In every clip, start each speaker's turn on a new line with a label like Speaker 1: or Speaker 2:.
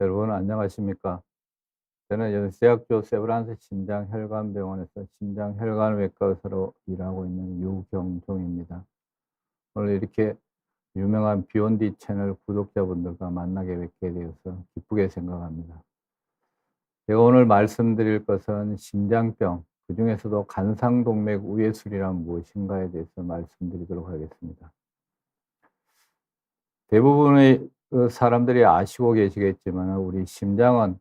Speaker 1: 여러분 안녕하십니까? 저는 연세대학교 세브란스 심장혈관병원에서 심장혈관외과 의사로 일하고 있는 유경종입니다. 오늘 이렇게 유명한 비욘디 채널 구독자분들과 만나게 뵙게 되어서 기쁘게 생각합니다. 제가 오늘 말씀드릴 것은 심장병, 그중에서도 간상동맥 우회술이란 무엇인가에 대해서 말씀드리도록 하겠습니다. 대부분의 사람들이 아시고 계시겠지만 우리 심장은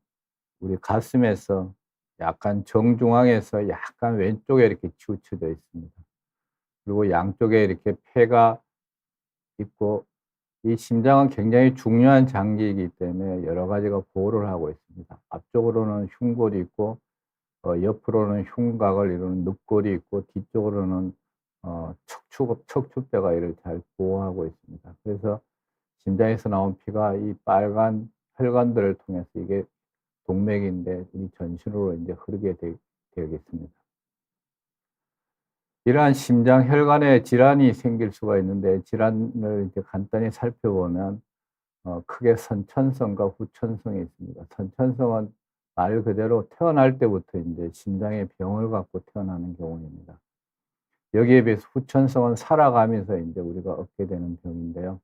Speaker 1: 우리 가슴에서 약간 정중앙에서 약간 왼쪽에 이렇게 치우쳐져 있습니다. 그리고 양쪽에 이렇게 폐가 있고, 이 심장은 굉장히 중요한 장기이기 때문에 여러 가지가 보호를 하고 있습니다. 앞쪽으로는 흉골이 있고, 옆으로는 흉곽을 이루는 늑골이 있고, 뒤쪽으로는 척추뼈가 이를 잘 보호하고 있습니다. 그래서 심장에서 나온 피가 이 빨간 혈관들을 통해서, 이게 동맥인데 우리 전신으로 이제 흐르게 되겠습니다. 이러한 심장 혈관에 질환이 생길 수가 있는데, 질환을 이제 간단히 살펴보면 크게 선천성과 후천성이 있습니다. 선천성은 말 그대로 태어날 때부터 이제 심장의 병을 갖고 태어나는 경우입니다. 여기에 비해서 후천성은 살아가면서 이제 우리가 얻게 되는 병인데요.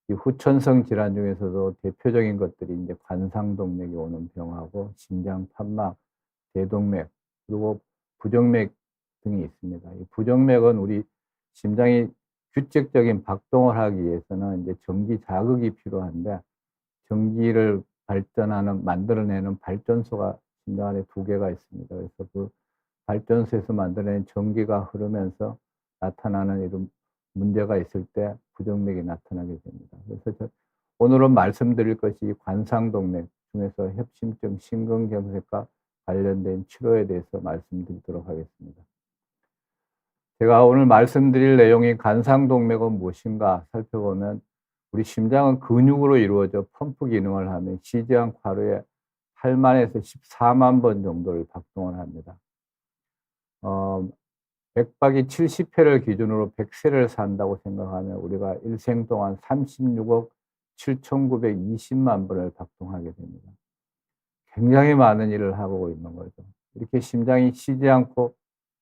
Speaker 1: 이 후천성 질환 중에서도 대표적인 것들이 이제 관상동맥이 오는 병하고 심장판막, 대동맥, 그리고 부정맥 등이 있습니다. 이 부정맥은 우리 심장이 규칙적인 박동을 하기 위해서는 이제 전기 자극이 필요한데, 전기를 만들어내는 발전소가 심장 안에 두 개가 있습니다. 그래서 그 발전소에서 만들어낸 전기가 흐르면서 나타나는 이런 문제가 있을 때 부정맥이 나타나게 됩니다. 그래서 오늘은 말씀드릴 것이 관상동맥 중에서 협심증 심근경색과 관련된 치료에 대해서 말씀드리도록 하겠습니다. 제가 오늘 말씀드릴 내용이 관상동맥은 무엇인가 살펴보면, 우리 심장은 근육으로 이루어져 펌프 기능을 하며 시지한 하루에 8만에서 14만 번 정도를 박동을 합니다. 맥박이 70회를 기준으로 100세를 산다고 생각하면 우리가 일생 동안 36억 7,920만 번을 박동하게 됩니다. 굉장히 많은 일을 하고 있는 거죠. 이렇게 심장이 쉬지 않고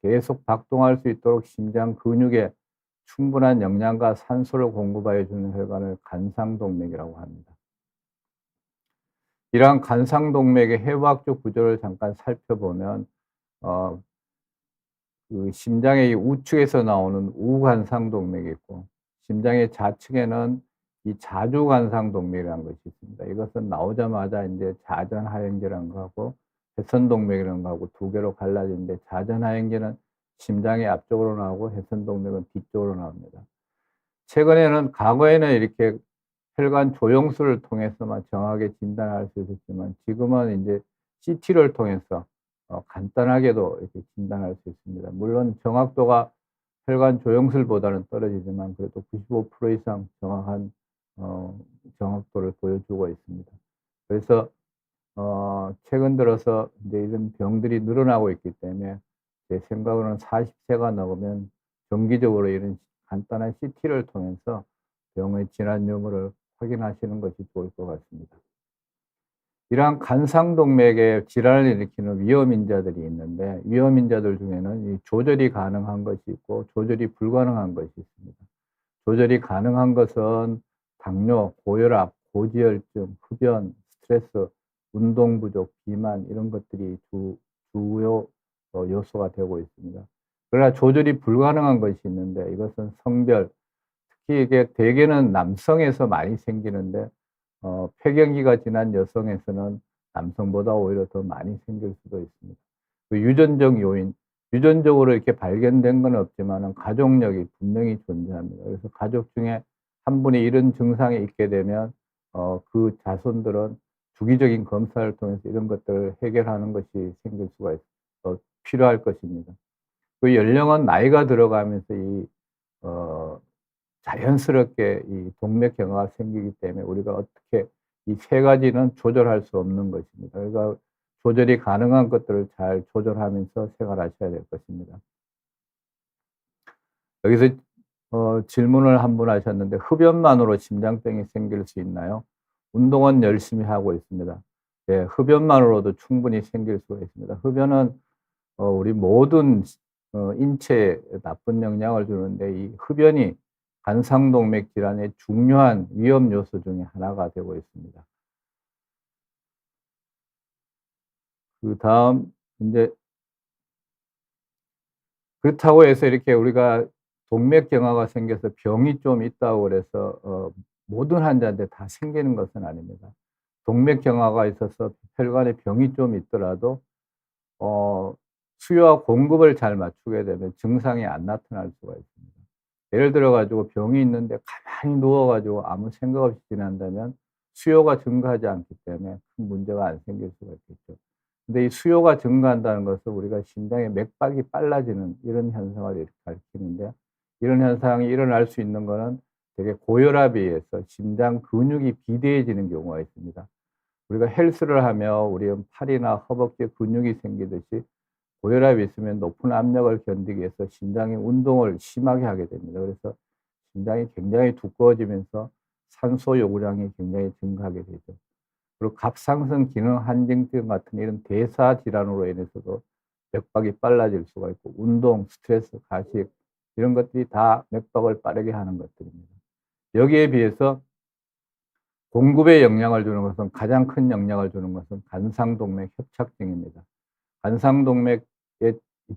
Speaker 1: 계속 박동할 수 있도록 심장 근육에 충분한 영양과 산소를 공급하여 주는 혈관을 간상동맥이라고 합니다. 이러한 간상동맥의 해부학적 구조를 잠깐 살펴보면, 어 그 심장의 우측에서 나오는 우관상동맥이 있고, 심장의 좌측에는 이 자주관상동맥이라는 것이 있습니다. 이것은 나오자마자 인제 자전하행제라는 거하고 회선동맥이라는 거하고 두 개로 갈라지는데, 자전하행제는 심장의 앞쪽으로 나오고 회선동맥은 뒤쪽으로 나옵니다. 과거에는 이렇게 혈관 조영술을 통해서만 정확하게 진단할 수 있었지만, 지금은 인제 CT를 통해서 간단하게도 이렇게 진단할 수 있습니다. 물론 정확도가 혈관 조영술보다는 떨어지지만 그래도 95% 이상 정확한 어 정확도를 보여주고 있습니다. 그래서 최근 들어서 이제 이런 병들이 늘어나고 있기 때문에, 제 생각으로는 40 세가 넘으면 정기적으로 이런 간단한 CT를 통해서 병의 진환 여부를 확인하시는 것이 좋을 것 같습니다. 이러한 간상동맥에 질환을 일으키는 위험인자들이 있는데, 위험인자들 중에는 이 조절이 가능한 것이 있고 조절이 불가능한 것이 있습니다. 조절이 가능한 것은 당뇨, 고혈압, 고지혈증, 흡연, 스트레스, 운동 부족, 비만, 이런 것들이 주요 요소가 되고 있습니다. 그러나 조절이 불가능한 것이 있는데, 이것은 성별, 특히 이게 대개는 남성에서 많이 생기는데, 폐경기가 지난 여성에서는 남성보다 오히려 더 많이 생길 수도 있습니다. 그 유전적 요인, 유전적으로 이렇게 발견된 건 없지만은 가족력이 분명히 존재합니다. 그래서 가족 중에 한 분이 이런 증상이 있게 되면 그 자손들은 주기적인 검사를 통해서 이런 것들을 해결하는 것이 생길 수가 필요할 것입니다. 그 연령은 나이가 들어가면서 어 자연스럽게 이 동맥 경화가 생기기 때문에 우리가 어떻게 이 세 가지는 조절할 수 없는 것입니다. 그러니까 조절이 가능한 것들을 잘 조절하면서 생활하셔야 될 것입니다. 여기서 질문을 한 분 하셨는데, "흡연만으로 심장병이 생길 수 있나요?" 운동은 열심히 하고 있습니다. 예, 흡연만으로도 충분히 생길 수가 있습니다. 흡연은 우리 모든 인체에 나쁜 영향을 주는데 이 흡연이 관상동맥 질환의 중요한 위험 요소 중에 하나가 되고 있습니다. 그다음 인제 그렇다고 해서 이렇게 우리가 동맥경화가 생겨서 병이 좀 있다고 그래서 모든 환자한테 다 생기는 것은 아닙니다. 동맥경화가 있어서 혈관에 병이 좀 있더라도 어 수요와 공급을 잘 맞추게 되면 증상이 안 나타날 수가 있습니다. 예를 들어 가지고 병이 있는데 가만히 누워 가지고 아무 생각 없이 지낸다면 수요가 증가하지 않기 때문에 큰 문제가 안 생길 수가 있겠죠. 근데 이 수요가 증가한다는 것은 우리가 심장의 맥박이 빨라지는 이런 현상을 이렇게 가리키는데, 이런 현상이 일어날 수 있는 거는 되게 고혈압에 의해서 심장 근육이 비대해지는 경우가 있습니다. 우리가 헬스를 하며 우리 팔이나 허벅지에 근육이 생기듯이 고혈압이 있으면 높은 압력을 견디기 위해서 심장이 운동을 심하게 하게 됩니다. 그래서 심장이 굉장히 두꺼워지면서 산소 요구량이 굉장히 증가하게 되죠. 그리고 갑상선 기능 한정증 같은 이런 대사 질환으로 인해서도 맥박이 빨라질 수가 있고, 운동, 스트레스, 가식 이런 것들이 다 맥박을 빠르게 하는 것들입니다. 여기에 비해서 공급에 영향을 주는 것은, 가장 큰 영향을 주는 것은 관상동맥 협착증입니다. 관상동맥에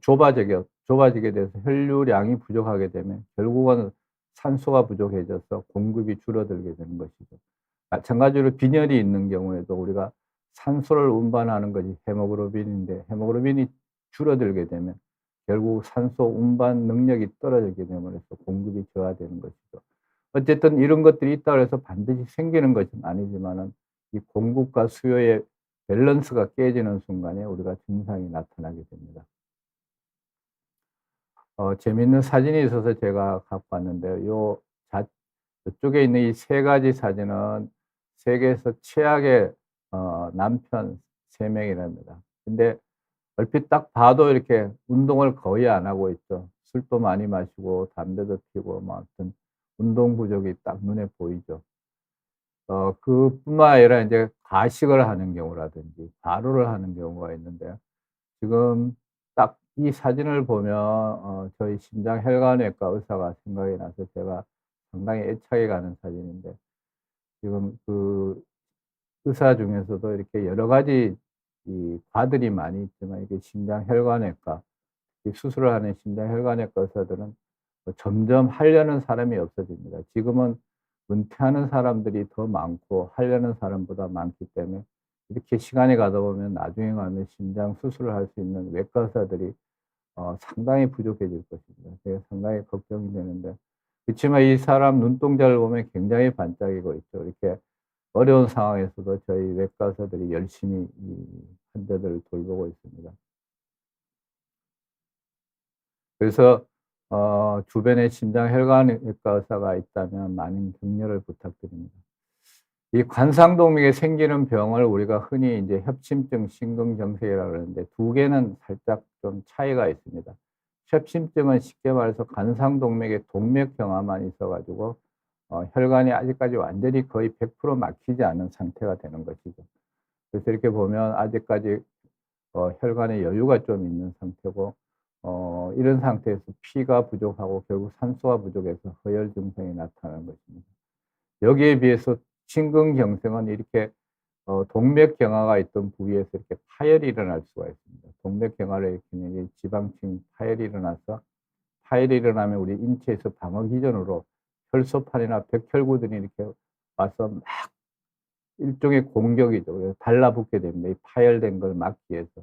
Speaker 1: 좁아지게 돼서 혈류량이 부족하게 되면 결국은 산소가 부족해져서 공급이 줄어들게 되는 것이죠. 마찬가지로 빈혈이 있는 경우에도 우리가 산소를 운반하는 것이 헤모글로빈인데, 헤모글로빈이 줄어들게 되면 결국 산소 운반 능력이 떨어지게 됨으로써 공급이 저하되는 것이죠. 어쨌든 이런 것들이 있다고 해서 반드시 생기는 것은 아니지만은 이 공급과 수요의 밸런스가 깨지는 순간에 우리가 증상이 나타나게 됩니다. 재미있는 사진이 있어서 제가 갖고 왔는데요. 자 요쪽에 있는 이 세 가지 사진은 세계에서 최악의 남편 3 명이랍니다. 근데 얼핏 딱 봐도 이렇게 운동을 거의 안 하고 있죠. 술도 많이 마시고 담배도 피우고 뭐 하여튼 운동 부족이 딱 눈에 보이죠. 그뿐만 아니라 인제 과식을 하는 경우라든지 과로를 하는 경우가 있는데요. 지금 딱 이 사진을 보면 저희 심장혈관외과 의사가 생각이 나서 제가 상당히 애착이 가는 사진인데, 지금 그 의사 중에서도 이렇게 여러 가지 이 과들이 많이 있지만 이게 심장혈관외과, 이 수술을 하는 심장혈관외과 의사들은 점점 하려는 사람이 없어집니다. 지금은 은퇴하는 사람들이 더 많고 하려는 사람보다 많기 때문에 이렇게 시간이 가다 보면 나중에 가면 심장 수술을 할 수 있는 외과 의사들이 상당히 부족해질 것입니다. 그게 상당히 걱정이 되는데, 그치만 이 사람 눈동자를 보면 굉장히 반짝이고 있죠. 이렇게 어려운 상황에서도 저희 외과 의사들이 열심히 이 환자들을 돌보고 있습니다. 그래서 주변에 심장혈관외과 의사가 있다면 많은 격려를 부탁드립니다. 이 관상동맥에 생기는 병을 우리가 흔히 인제 협심증, 심근경색이라 그러는데, 두 개는 살짝 좀 차이가 있습니다. 협심증은 쉽게 말해서 관상동맥에 동맥경화만 있어 가지고 혈관이 아직까지 완전히 거의 100% 막히지 않은 상태가 되는 것이죠. 그래서 이렇게 보면 아직까지 혈관에 여유가 좀 있는 상태고, 이런 상태에서 피가 부족하고 결국 산소가 부족해서 허열 증상이 나타나는 것입니다. 여기에 비해서 심근경색은 이렇게 동맥경화가 있던 부위에서 이렇게 파열이 일어날 수가 있습니다. 동맥경화를 일으키는 이 지방층 파열이 일어나서, 파열이 일어나면 우리 인체에서 방어 기전으로 혈소판이나 백혈구들이 이렇게 와서 막 일종의 공격이죠. 그래서 달라붙게 됩니다, 이 파열된 걸 막기 위해서.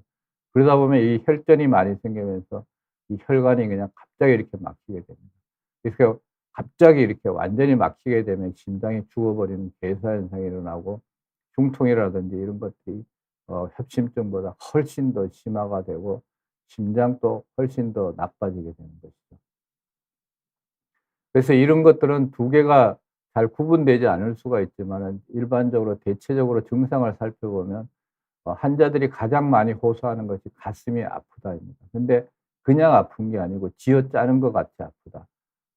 Speaker 1: 그러다 보면 이 혈전이 많이 생기면서 이 혈관이 그냥 갑자기 이렇게 막히게 됩니다. 그래서 갑자기 이렇게 완전히 막히게 되면 심장이 죽어버리는 괴사 현상이 일어나고, 중통이라든지 이런 것들이 협심증보다 훨씬 더 심화가 되고 심장도 훨씬 더 나빠지게 되는 것이죠. 그래서 이런 것들은 두 개가 잘 구분되지 않을 수가 있지만은, 일반적으로 대체적으로 증상을 살펴보면 환자들이 가장 많이 호소하는 것이 "가슴이 아프다."입니다. 근데 그냥 아픈 게 아니고 쥐어짜는 것 같이 아프다.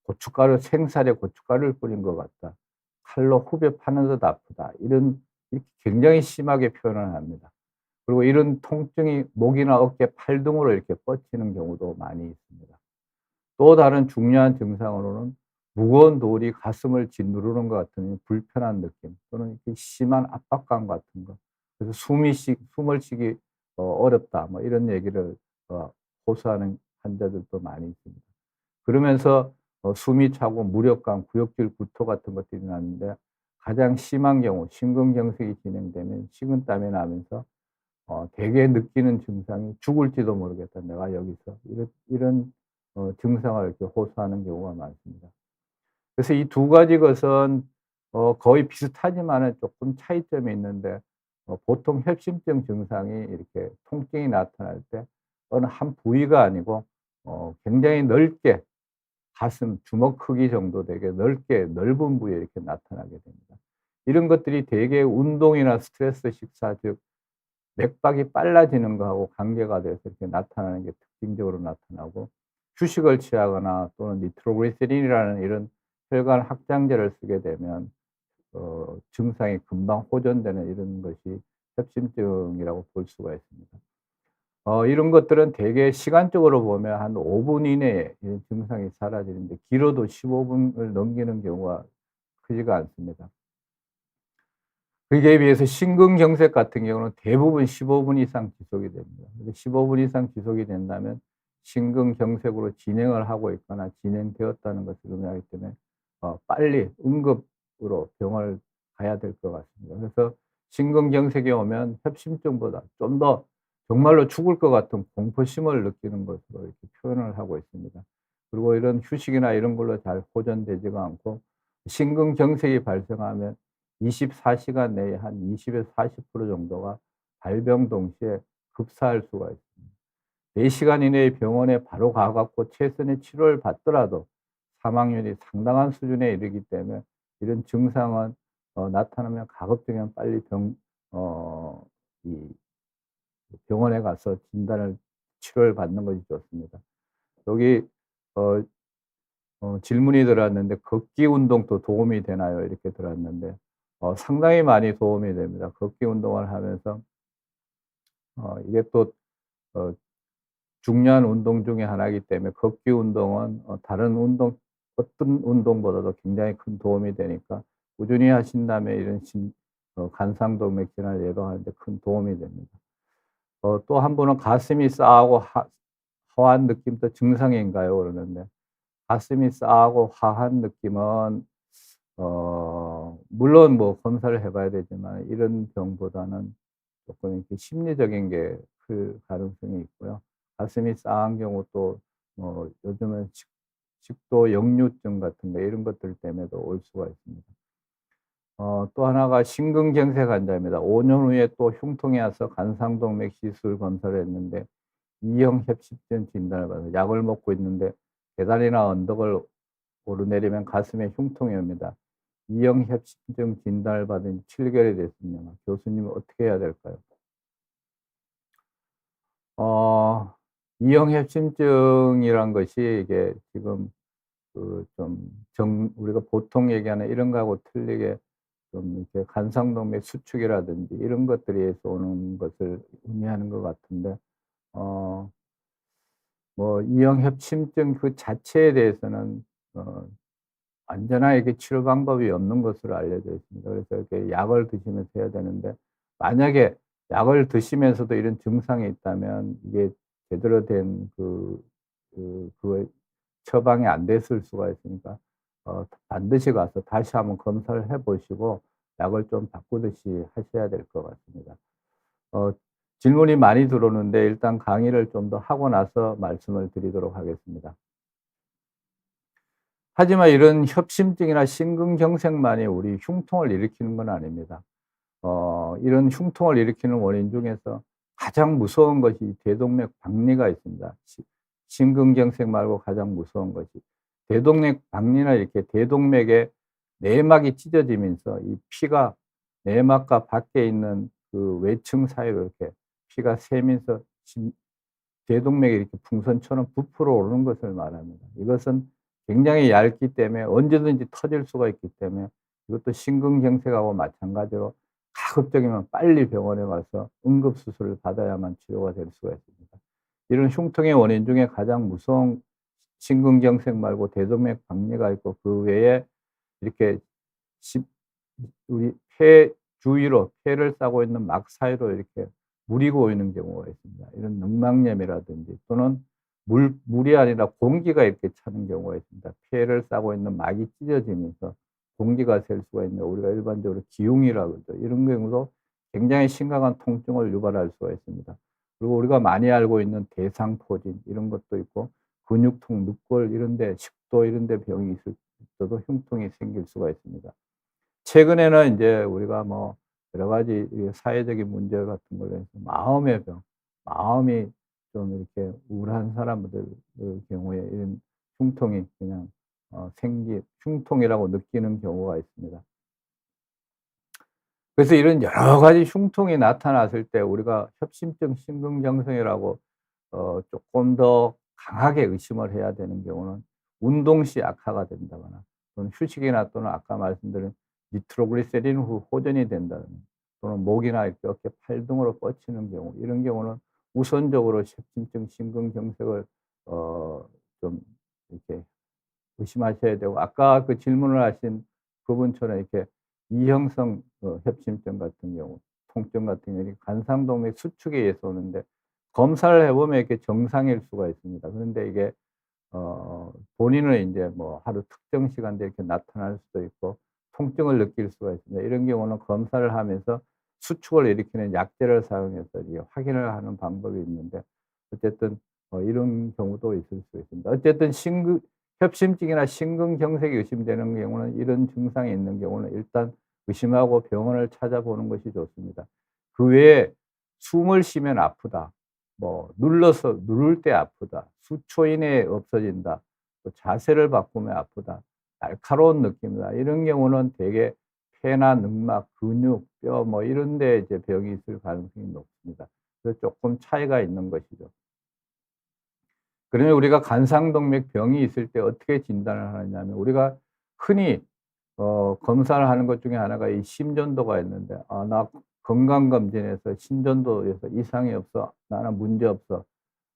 Speaker 1: 고춧가루, 생살에 고춧가루를 뿌린 것 같다. 칼로 후벼 파는 듯 아프다. 이런 이렇게 굉장히 심하게 표현을 합니다. 그리고 이런 통증이 목이나 어깨, 팔 등으로 이렇게 뻗치는 경우도 많이 있습니다. 또 다른 중요한 증상으로는 무거운 돌이 가슴을 짓누르는 것 같은 불편한 느낌 또는 이렇게 심한 압박감 같은 거. 그래서 숨을 쉬기 어렵다 뭐 이런 얘기를 호소하는 환자들도 많이 있습니다. 그러면서 숨이 차고 무력감, 구역질 구토 같은 것들이 나는데 가장 심한 경우 심근경색이 진행되면 식은땀이 나면서 대개 느끼는 증상이 '죽을지도 모르겠다 내가 여기서.' 이런 증상을 이렇게 호소하는 경우가 많습니다. 그래서 이 두 가지 것은 거의 비슷하지만은 쪼끔 차이점이 있는데 보통 협심증 증상이 이렇게 통증이 나타날 때 어느 한 부위가 아니고 굉장히 넓게 가슴, 주먹 크기 정도 되게 넓게 넓은 부위에 이렇게 나타나게 됩니다. 이런 것들이 대개 운동이나 스트레스 식사 즉 맥박이 빨라지는 거하고 관계가 돼서 이렇게 나타나는 게 특징적으로 나타나고 휴식을 취하거나 또는 니트로그리세린이라는 이런 혈관 확장제를 쓰게 되면 증상이 금방 호전되는 이런 것이 협심증이라고 볼 수가 있습니다. 이런 것들은 대개 시간적으로 보면 한 5분 이내에 이 증상이 사라지는데 길어도 15 분을 넘기는 경우가 크지가 않습니다. 그에 비해서 심근경색 같은 경우는 대부분 15분 이상 지속이 됩니다. 근데 15분 이상 지속이 된다면 심근경색으로 진행을 하고 있거나 진행되었다는 것을 의미하기 때문에 빨리 응급으로 병원을 가야 될 것 같습니다. 그래서 심근경색이 오면 협심증보다 좀 더 정말로 죽을 것 같은 공포심을 느끼는 것으로 이렇게 표현을 하고 있습니다. 그리고 이런 휴식이나 이런 걸로 잘 호전되지가 않고 심근경색이 발생하면 24 시간 내에 한 20에서 40% 정도가 발병 동시에 급사할 수가 있습니다. 4 시간 이내에 병원에 바로 가 갖고 최선의 치료를 받더라도 사망률이 상당한 수준에 이르기 때문에 이런 증상은 나타나면 가급적이면 빨리 이 병원에 가서 진단을 치료를 받는 것이 좋습니다. 여기 어 질문이 들어왔는데 "걷기 운동도 도움이 되나요?" 이렇게 들어왔는데 상당히 많이 도움이 됩니다. 걷기 운동을 하면서 이게 또 어 중요한 운동 중에 하나이기 때문에 걷기 운동은 다른 운동 어떤 운동보다도 굉장히 큰 도움이 되니까 꾸준히 하신다면 이런 간상動脈질환을 예방하는 데 큰 도움이 됩니다. 또 한 분은 "가슴이 싸하고 허한 느낌도 증상인가요?" 그러는데 가슴이 싸하고 화한 느낌은 물론 뭐 검사를 해 봐야 되지만 이런 병보다는 조금 이렇게 심리적인 게 클 가능성이 있고요. 가슴이 싸한 경우 또 요즘은 식도 역류증 같은 거 이런 것들 때문에도 올 수가 있습니다. 또 하나가 심근경색 환자입니다. 5년 후에 또 흉통이 와서 간상동맥 시술 검사를 했는데 E형 협심증 진단을 받아서 약을 먹고 있는데 계단이나 언덕을 오르내리면 가슴에 흉통이 옵니다. E형 협심증 진단을 받은 지 7 개월이 됐습니다. 교수님은 어떻게 해야 될까요? 어 E형 협심증이란 것이 이게 지금 그 좀 우리가 보통 얘기하는 이런 거하고 틀리게 좀 이렇게 간상동맥 수축이라든지 이런 것들에서 오는 것을 의미하는 것 같은데 어 뭐 E형 협심증 그 자체에 대해서는 어 완전하게 치료 방법이 없는 것으로 알려져 있습니다. 그래서 이렇게 약을 드시면서 해야 되는데 만약에 약을 드시면서도 이런 증상이 있다면 이게 제대로 된 그거에 처방이 안 됐을 수가 있으니까 반드시 가서 다시 한번 검사를 해 보시고 약을 좀 바꾸듯이 하셔야 될 것 같습니다. 어 질문이 많이 들어오는데 일단 강의를 좀 더 하고 나서 말씀을 드리도록 하겠습니다. 하지만 이런 협심증이나 심근경색만이 우리 흉통을 일으키는 건 아닙니다. 이런 흉통을 일으키는 원인 중에서 가장 무서운 것이 대동맥 박리가 있습니다. 심근경색 말고 가장 무서운 것이. 대동맥 박리나 이렇게 대동맥의 내막이 찢어지면서 이 피가 내막과 밖에 있는 그 외층 사이로 이렇게 피가 새면서 대동맥이 이렇게 풍선처럼 부풀어 오르는 것을 말합니다. 이것은 굉장히 얇기 때문에 언제든지 터질 수가 있기 때문에 이것도 심근경색하고 마찬가지로 가급적이면 빨리 병원에 가서 응급수술을 받아야만 치료가 될 수가 있습니다. 이런 흉통의 원인 중에 가장 무서운 심근경색 말고 대동맥 박리가 있고 그 외에 이렇게 십 우리 폐 주위로 폐를 싸고 있는 막 사이로 이렇게 물이 고이는 경우가 있습니다. 이런 늑막염이라든지 또는 물이 아니라 공기가 이렇게 차는 경우가 있습니다. 폐를 싸고 있는 막이 찢어지면서 공기가 셀 수가 있는데 우리가 일반적으로 기흉이라고 그러죠. 이런 경우도 굉장히 심각한 통증을 유발할 수가 있습니다. 그리고 우리가 많이 알고 있는 대상포진 이런 것도 있고 근육통, 늑골 이런 데 식도 이런 데 병이 있을 때도 흉통이 생길 수가 있습니다. 최근에는 인제 우리가 뭐 여러 가지 이 사회적인 문제 같은 걸로 해서 마음의 병, 마음이 좀 이렇게 우울한 사람들 경우에 이런 흉통이 그냥 흉통이라고 느끼는 경우가 있습니다. 그래서 이런 여러 가지 흉통이 나타났을 때 우리가 협심증 심근경색이라고 쪼끔 더 강하게 의심을 해야 되는 경우는 운동 시 악화가 된다거나 또는 휴식이나 또는 아까 말씀드린 니트로글리세린 후 호전이 된다거나 또는 목이나 이렇게 어깨, 팔 등으로 뻗치는 경우 이런 경우는 우선적으로 협심증 심근경색을 좀 이렇게 의심하셔야 되고 아까 그 질문을 하신 그분처럼 이렇게 이형성 협심증 같은 경우 통증 같은 경우에 관상동맥 수축에 의해서 오는데 검사를 해 보면 이렇게 정상일 수가 있습니다. 그런데 이게 본인은 인제 뭐 하루 특정 시간대에 이렇게 나타날 수도 있고 통증을 느낄 수가 있습니다. 이런 경우는 검사를 하면서 수축을 일으키는 약제를 사용해서 이게 확인을 하는 방법이 있는데 어쨌든 이런 경우도 있을 수 있습니다. 어쨌든 협심증이나 심근경색이 의심되는 경우는 이런 증상이 있는 경우는 일단 의심하고 병원을 찾아보는 것이 좋습니다. 그 외에 숨을 쉬면 아프다. 뭐 눌러서 누를 때 아프다. 수초 이내에 없어진다. 또 자세를 바꾸면 아프다. 날카로운 느낌이다. 이런 경우는 대개 폐나 늑막, 근육, 뼈 뭐 이런 데 이제 병이 있을 가능성이 높습니다. 그래서 쪼끔 차이가 있는 것이죠. 그러면 우리가 간상동맥 병이 있을 때 어떻게 진단을 하느냐면 우리가 흔히 검사를 하는 것 중에 하나가 이 심전도가 있는데 '아 나 건강검진에서 심전도에서 이상이 없어. 나는 문제 없어.'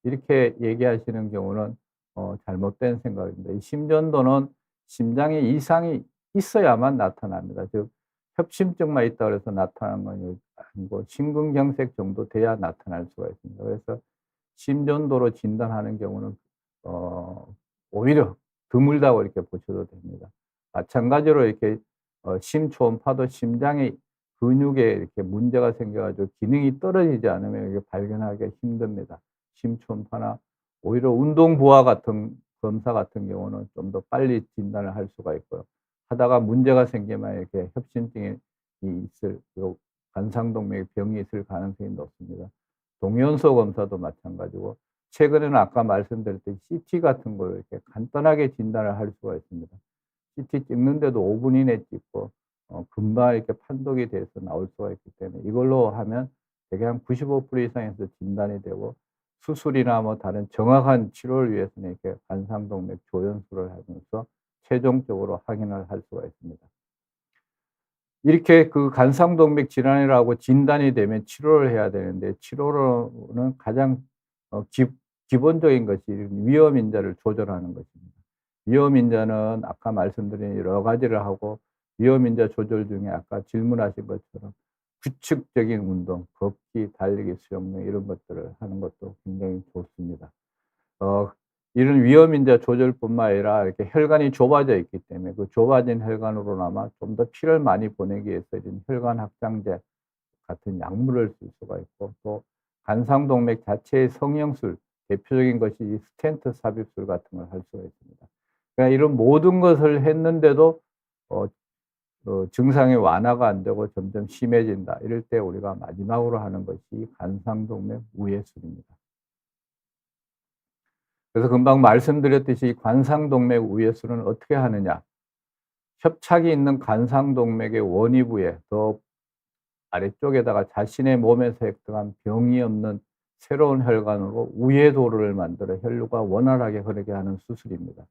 Speaker 1: 이렇게 얘기하시는 경우는 잘못된 생각입니다. 이 심전도는 심장에 이상이 있어야만 나타납니다. 즉 협심증만 있다고 해서 나타나는 건 아니고 심근경색 정도 돼야 나타날 수가 있습니다. 그래서 심전도로 진단하는 경우는 어 오히려 드물다고 이렇게 보셔도 됩니다. 마찬가지로 이렇게 심초음파도 심장의 근육에 이렇게 문제가 생겨 가지고 기능이 떨어지지 않으면 이게 발견하기가 힘듭니다. 심초음파나 오히려 운동부하 같은 검사 같은 경우는 좀 더 빨리 진단을 할 수가 있고요. 하다가 문제가 생기면 이렇게 협심증이 있을 요 관상동맥 병이 있을 가능성이 높습니다. 동연소 검사도 마찬가지고 최근에는 아까 말씀드렸듯이 CT 같은 걸 이렇게 간단하게 진단을 할 수가 있습니다. CT 찍는데도 5분 이내에 찍고 금방 이렇게 판독이 돼서 나올 수가 있기 때문에 이걸로 하면 대개 한 95% 이상에서 진단이 되고 수술이나 뭐 다른 정확한 치료를 위해서는 이렇게 관상동맥 조연술을 하면서 최종적으로 확인을 할 수가 있습니다. 이렇게 그 간상동맥 질환이라고 진단이 되면 치료를 해야 되는데 치료로는 가장 어 기 기본적인 것이 위험 인자를 조절하는 것입니다. 위험 인자는 아까 말씀드린 여러 가지를 하고 위험 인자 조절 중에 아까 질문하신 것처럼 규칙적인 운동, 걷기, 달리기, 수영등 이런 것들을 하는 것도 굉장히 좋습니다. 어 이런 위험인자 조절뿐만 아니라 이렇게 혈관이 좁아져 있기 때문에 그 좁아진 혈관으로나마 좀 더 피를 많이 보내기 위해서 이런 혈관 확장제 같은 약물을 쓸 수가 있고 또 간상동맥 자체의 성형술 대표적인 것이 이 스텐트 삽입술 같은 걸 할 수가 있습니다. 그러니까 이런 모든 것을 했는데도 어 증상이 완화가 안 되고 점점 심해진다. 이럴 때 우리가 마지막으로 하는 것이 간상동맥 우회술입니다. 그래서 금방 말씀드렸듯이 관상동맥 우회술은 어떻게 하느냐. 협착이 있는 관상동맥의 원위부에 더 아래쪽에다가 자신의 몸에서 획득한 병이 없는 새로운 혈관으로 우회도를 만들어 혈류가 원활하게 흐르게 하는 수술입니다.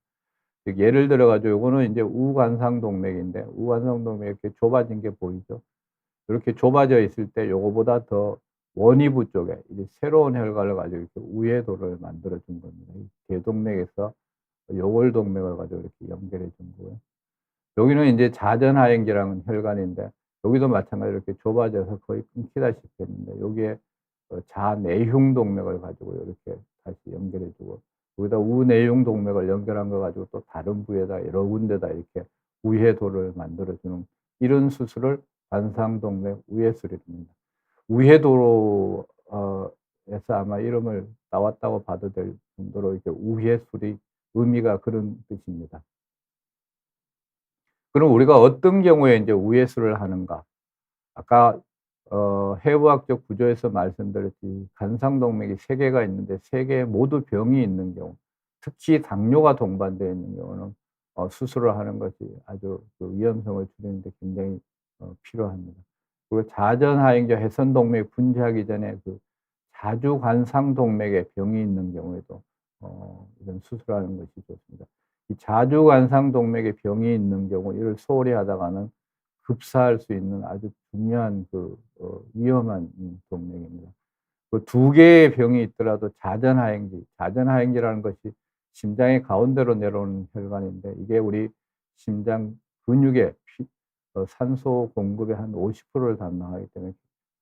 Speaker 1: 즉 예를 들어 가지고 요거는 인제 우관상동맥인데 우관상동맥 이렇게 좁아진 게 보이죠? 이렇게 좁아져 있을 때 요거보다 더 원위부 쪽에 이제 새로운 혈관을 가지고 이렇게 우회도를 만들어 준 겁니다. 이 대동맥에서 요골동맥을 가지고 이렇게 연결해 준 거고요. 여기는 인제 자전하행기라는 혈관인데 여기도 마찬가지로 이렇게 좁아져서 거의 끊기다시피 했는데 여기에 좌내흉동맥을 가지고 요렇게 다시 연결해 주고 여기다 우내흉동맥을 연결한 거 가지고 또 다른 부위에다 여러 군데다 이렇게 우회도를 만들어 주는 이런 수술을 관상동맥 우회술이라 합니다. 우회도로 에서 아마 이름을 따왔다고 봐도 될 정도로 이렇게 우회술이 의미가 그런 뜻입니다. 그럼 우리가 어떤 경우에 인제 우회술을 하는가? 아까 해부학적 구조에서 말씀드렸듯이 관상동맥이 3 개가 있는데 3 개 모두 병이 있는 경우, 특히 당뇨가 동반되어 있는 경우는 수술을 하는 것이 아주 그 위험성을 줄이는 데 굉장히 필요합니다. 그리고 자전하행자 회선동맥이 분지하기 전에 그 자주관상동맥에 병이 있는 경우에도 이런 수술하는 것이 좋습니다. 이 자주관상동맥에 병이 있는 경우 이를 소홀히 하다가는 급사할 수 있는 아주 중요한 그 위험한 동맥입니다. 그 2 개의 병이 있더라도 자전하행기라는 것이 심장의 가운데로 내려오는 혈관인데 이게 우리 심장 근육의 산소 공급의 한 50%를 담당하기 때문에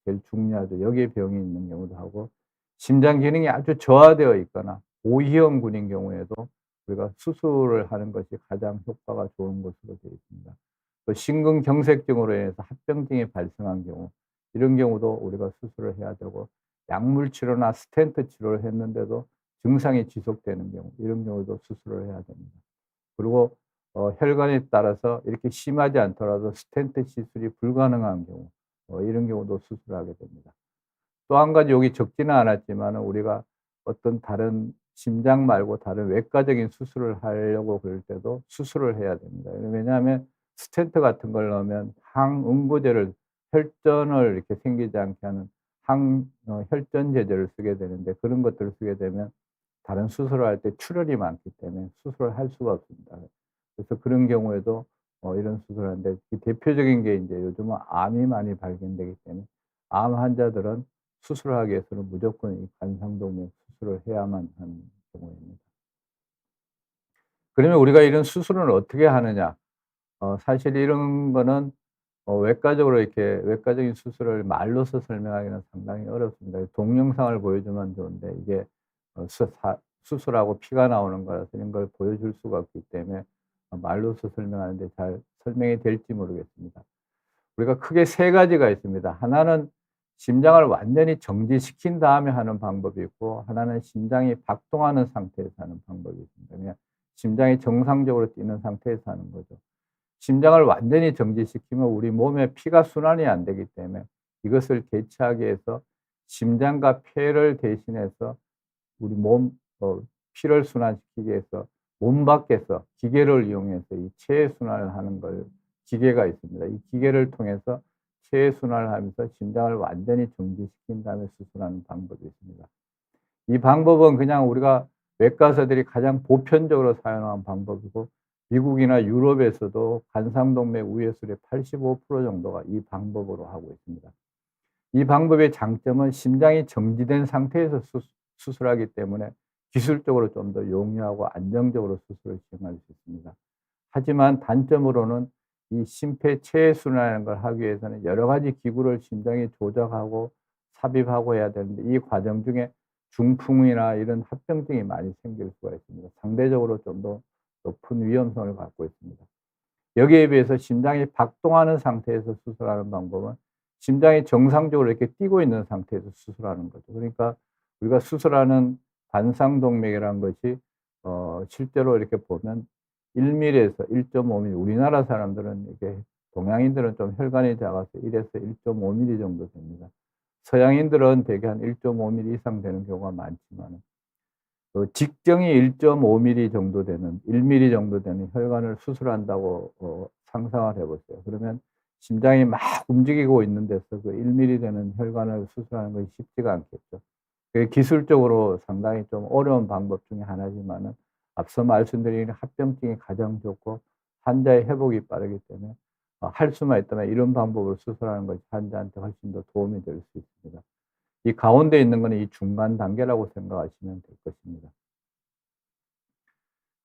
Speaker 1: 제일 중요하죠. 여기에 병이 있는 경우도 하고 심장 기능이 아주 저하되어 있거나 고위험군인 경우에도 우리가 수술을 하는 것이 가장 효과가 좋은 것으로 되어 있습니다. 또 심근경색증으로 인해서 합병증이 발생한 경우 이런 경우도 우리가 수술을 해야 되고 약물 치료나 스텐트 치료를 했는데도 증상이 지속되는 경우 이런 경우도 수술을 해야 됩니다. 그리고 혈관에 따라서 이렇게 심하지 않더라도 스텐트 시술이 불가능한 경우 이런 경우도 수술하게 됩니다. 또 한 가지 여기 적지는 않았지만은 우리가 어떤 다른 심장 말고 다른 외과적인 수술을 하려고 그럴 때도 수술을 해야 됩니다. 왜냐하면 스텐트 같은 걸 넣으면 항응고제를 혈전을 이렇게 생기지 않게 하는 혈전 제제를 쓰게 되는데 그런 것들을 쓰게 되면 다른 수술을 할 때 출혈이 많기 때문에 수술을 할 수가 없습니다. 그래서 그런 경우에도 이런 수술을 하는데 그 대표적인 게 인제 요즘은 암이 많이 발견되기 때문에 암 환자들은 수술을 하기 위해서는 무조건 이 관상동맥 수술을 해야만 하는 경우입니다. 그러면 우리가 이런 수술은 어떻게 하느냐? 사실 이런 거는 외과적으로 이렇게 외과적인 수술을 말로서 설명하기는 상당히 어렵습니다. 동영상을 보여주면 좋은데 이게 수술하고 피가 나오는 거라서 이런 걸 보여줄 수가 없기 때문에 말로서 설명하는데 잘 설명이 될지 모르겠습니다. 우리가 크게 3 가지가 있습니다. 하나는 심장을 완전히 정지시킨 다음에 하는 방법이 있고 하나는 심장이 박동하는 상태에서 하는 방법이 있습니다. 그냥 심장이 정상적으로 뛰는 상태에서 하는 거죠. 심장을 완전히 정지시키면 우리 몸에 피가 순환이 안 되기 때문에 이것을 개최하기 위해서 심장과 폐를 대신해서 우리 몸 피를 순환시키기 위해서 몸 밖에서 기계를 이용해서 이 체해 순환을 하는 걸 기계가 있습니다. 이 기계를 통해서 체해 순환을 하면서 심장을 완전히 정지시킨 다음에 수술하는 방법이 있습니다. 이 방법은 그냥 우리가 외과의사들이 가장 보편적으로 사용하는 방법이고 미국이나 유럽에서도 관상동맥 우회술의 85% 정도가 이 방법으로 하고 있습니다. 이 방법의 장점은 심장이 정지된 상태에서 수술하기 때문에 기술적으로 좀 더 용이하고 안정적으로 수술을 진행할 수 있습니다. 하지만 단점으로는 이 심폐체해 순환이라는 걸 하기 위해서는 여러 가지 기구를 심장에 조작하고 삽입하고 해야 되는데 이 과정 중에 중풍이나 이런 합병증이 많이 생길 수가 있습니다. 상대적으로 좀 더 높은 위험성을 갖고 있습니다. 여기에 비해서 심장이 박동하는 상태에서 수술하는 방법은 심장이 정상적으로 이렇게 뛰고 있는 상태에서 수술하는 거죠. 그러니까 우리가 수술하는 관상동맥이라는 것이 실제로 이렇게 보면 1mm에서 1.5mm 우리나라 사람들은 이렇게 동양인들은 좀 혈관이 작아서 1에서 1.5mm 정도 됩니다. 서양인들은 대개 한 1.5mm 이상 되는 경우가 많지만은 직경이 1.5mm 정도 되는 1mm 정도 되는 혈관을 수술한다고 상상을 해 보세요. 그러면 심장이 막 움직이고 있는 데서 그 1mm 되는 혈관을 수술하는 것이 쉽지가 않겠죠. 그게 기술적으로 상당히 좀 어려운 방법 중에 하나지만은 앞서 말씀드린 합병증이 가장 좋고 환자의 회복이 빠르기 때문에 할 수만 있다면 이런 방법으로 수술하는 것이 환자한테 훨씬 더 도움이 될 수 있습니다. 이 가운데 있는 거는 이 중간 단계라고 생각하시면 될 것입니다.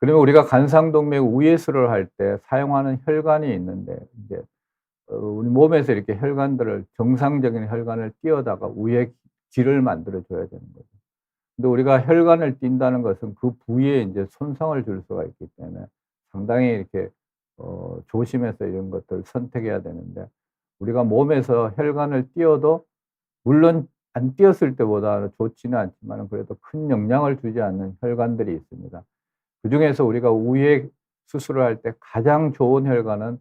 Speaker 1: 그러면 우리가 간상동맥 우회수를 할 때 사용하는 혈관이 있는데 이제 우리 몸에서 이렇게 혈관들을 정상적인 혈관을 띄어다가 우회 길을 만들어 줘야 되는 거죠. 근데 우리가 혈관을 띈다는 것은 그 부위에 인제 손상을 줄 수가 있기 때문에 상당히 이렇게 조심해서 이런 것들을 선택해야 되는데 우리가 몸에서 혈관을 띄어도 물론 안 띄었을 때보다는 좋지는 않지만은 그래도 큰 영향을 주지 않는 혈관들이 있습니다. 그중에서 우리가 우회 수술을 할 때 가장 좋은 혈관은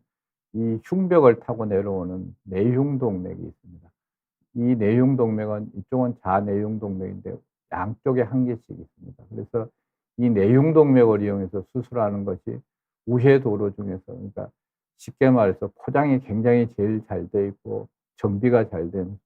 Speaker 1: 이 흉벽을 타고 내려오는 내흉동맥이 있습니다. 이 내흉동맥은 이쪽은 좌내흉동맥인데 양쪽에 한 개씩 있습니다. 그래서 이 내흉동맥을 이용해서 수술하는 것이 우회 도로 중에서 그러니까 쉽게 말해서 포장이 굉장히 제일 잘 돼 있고 정비가 잘 된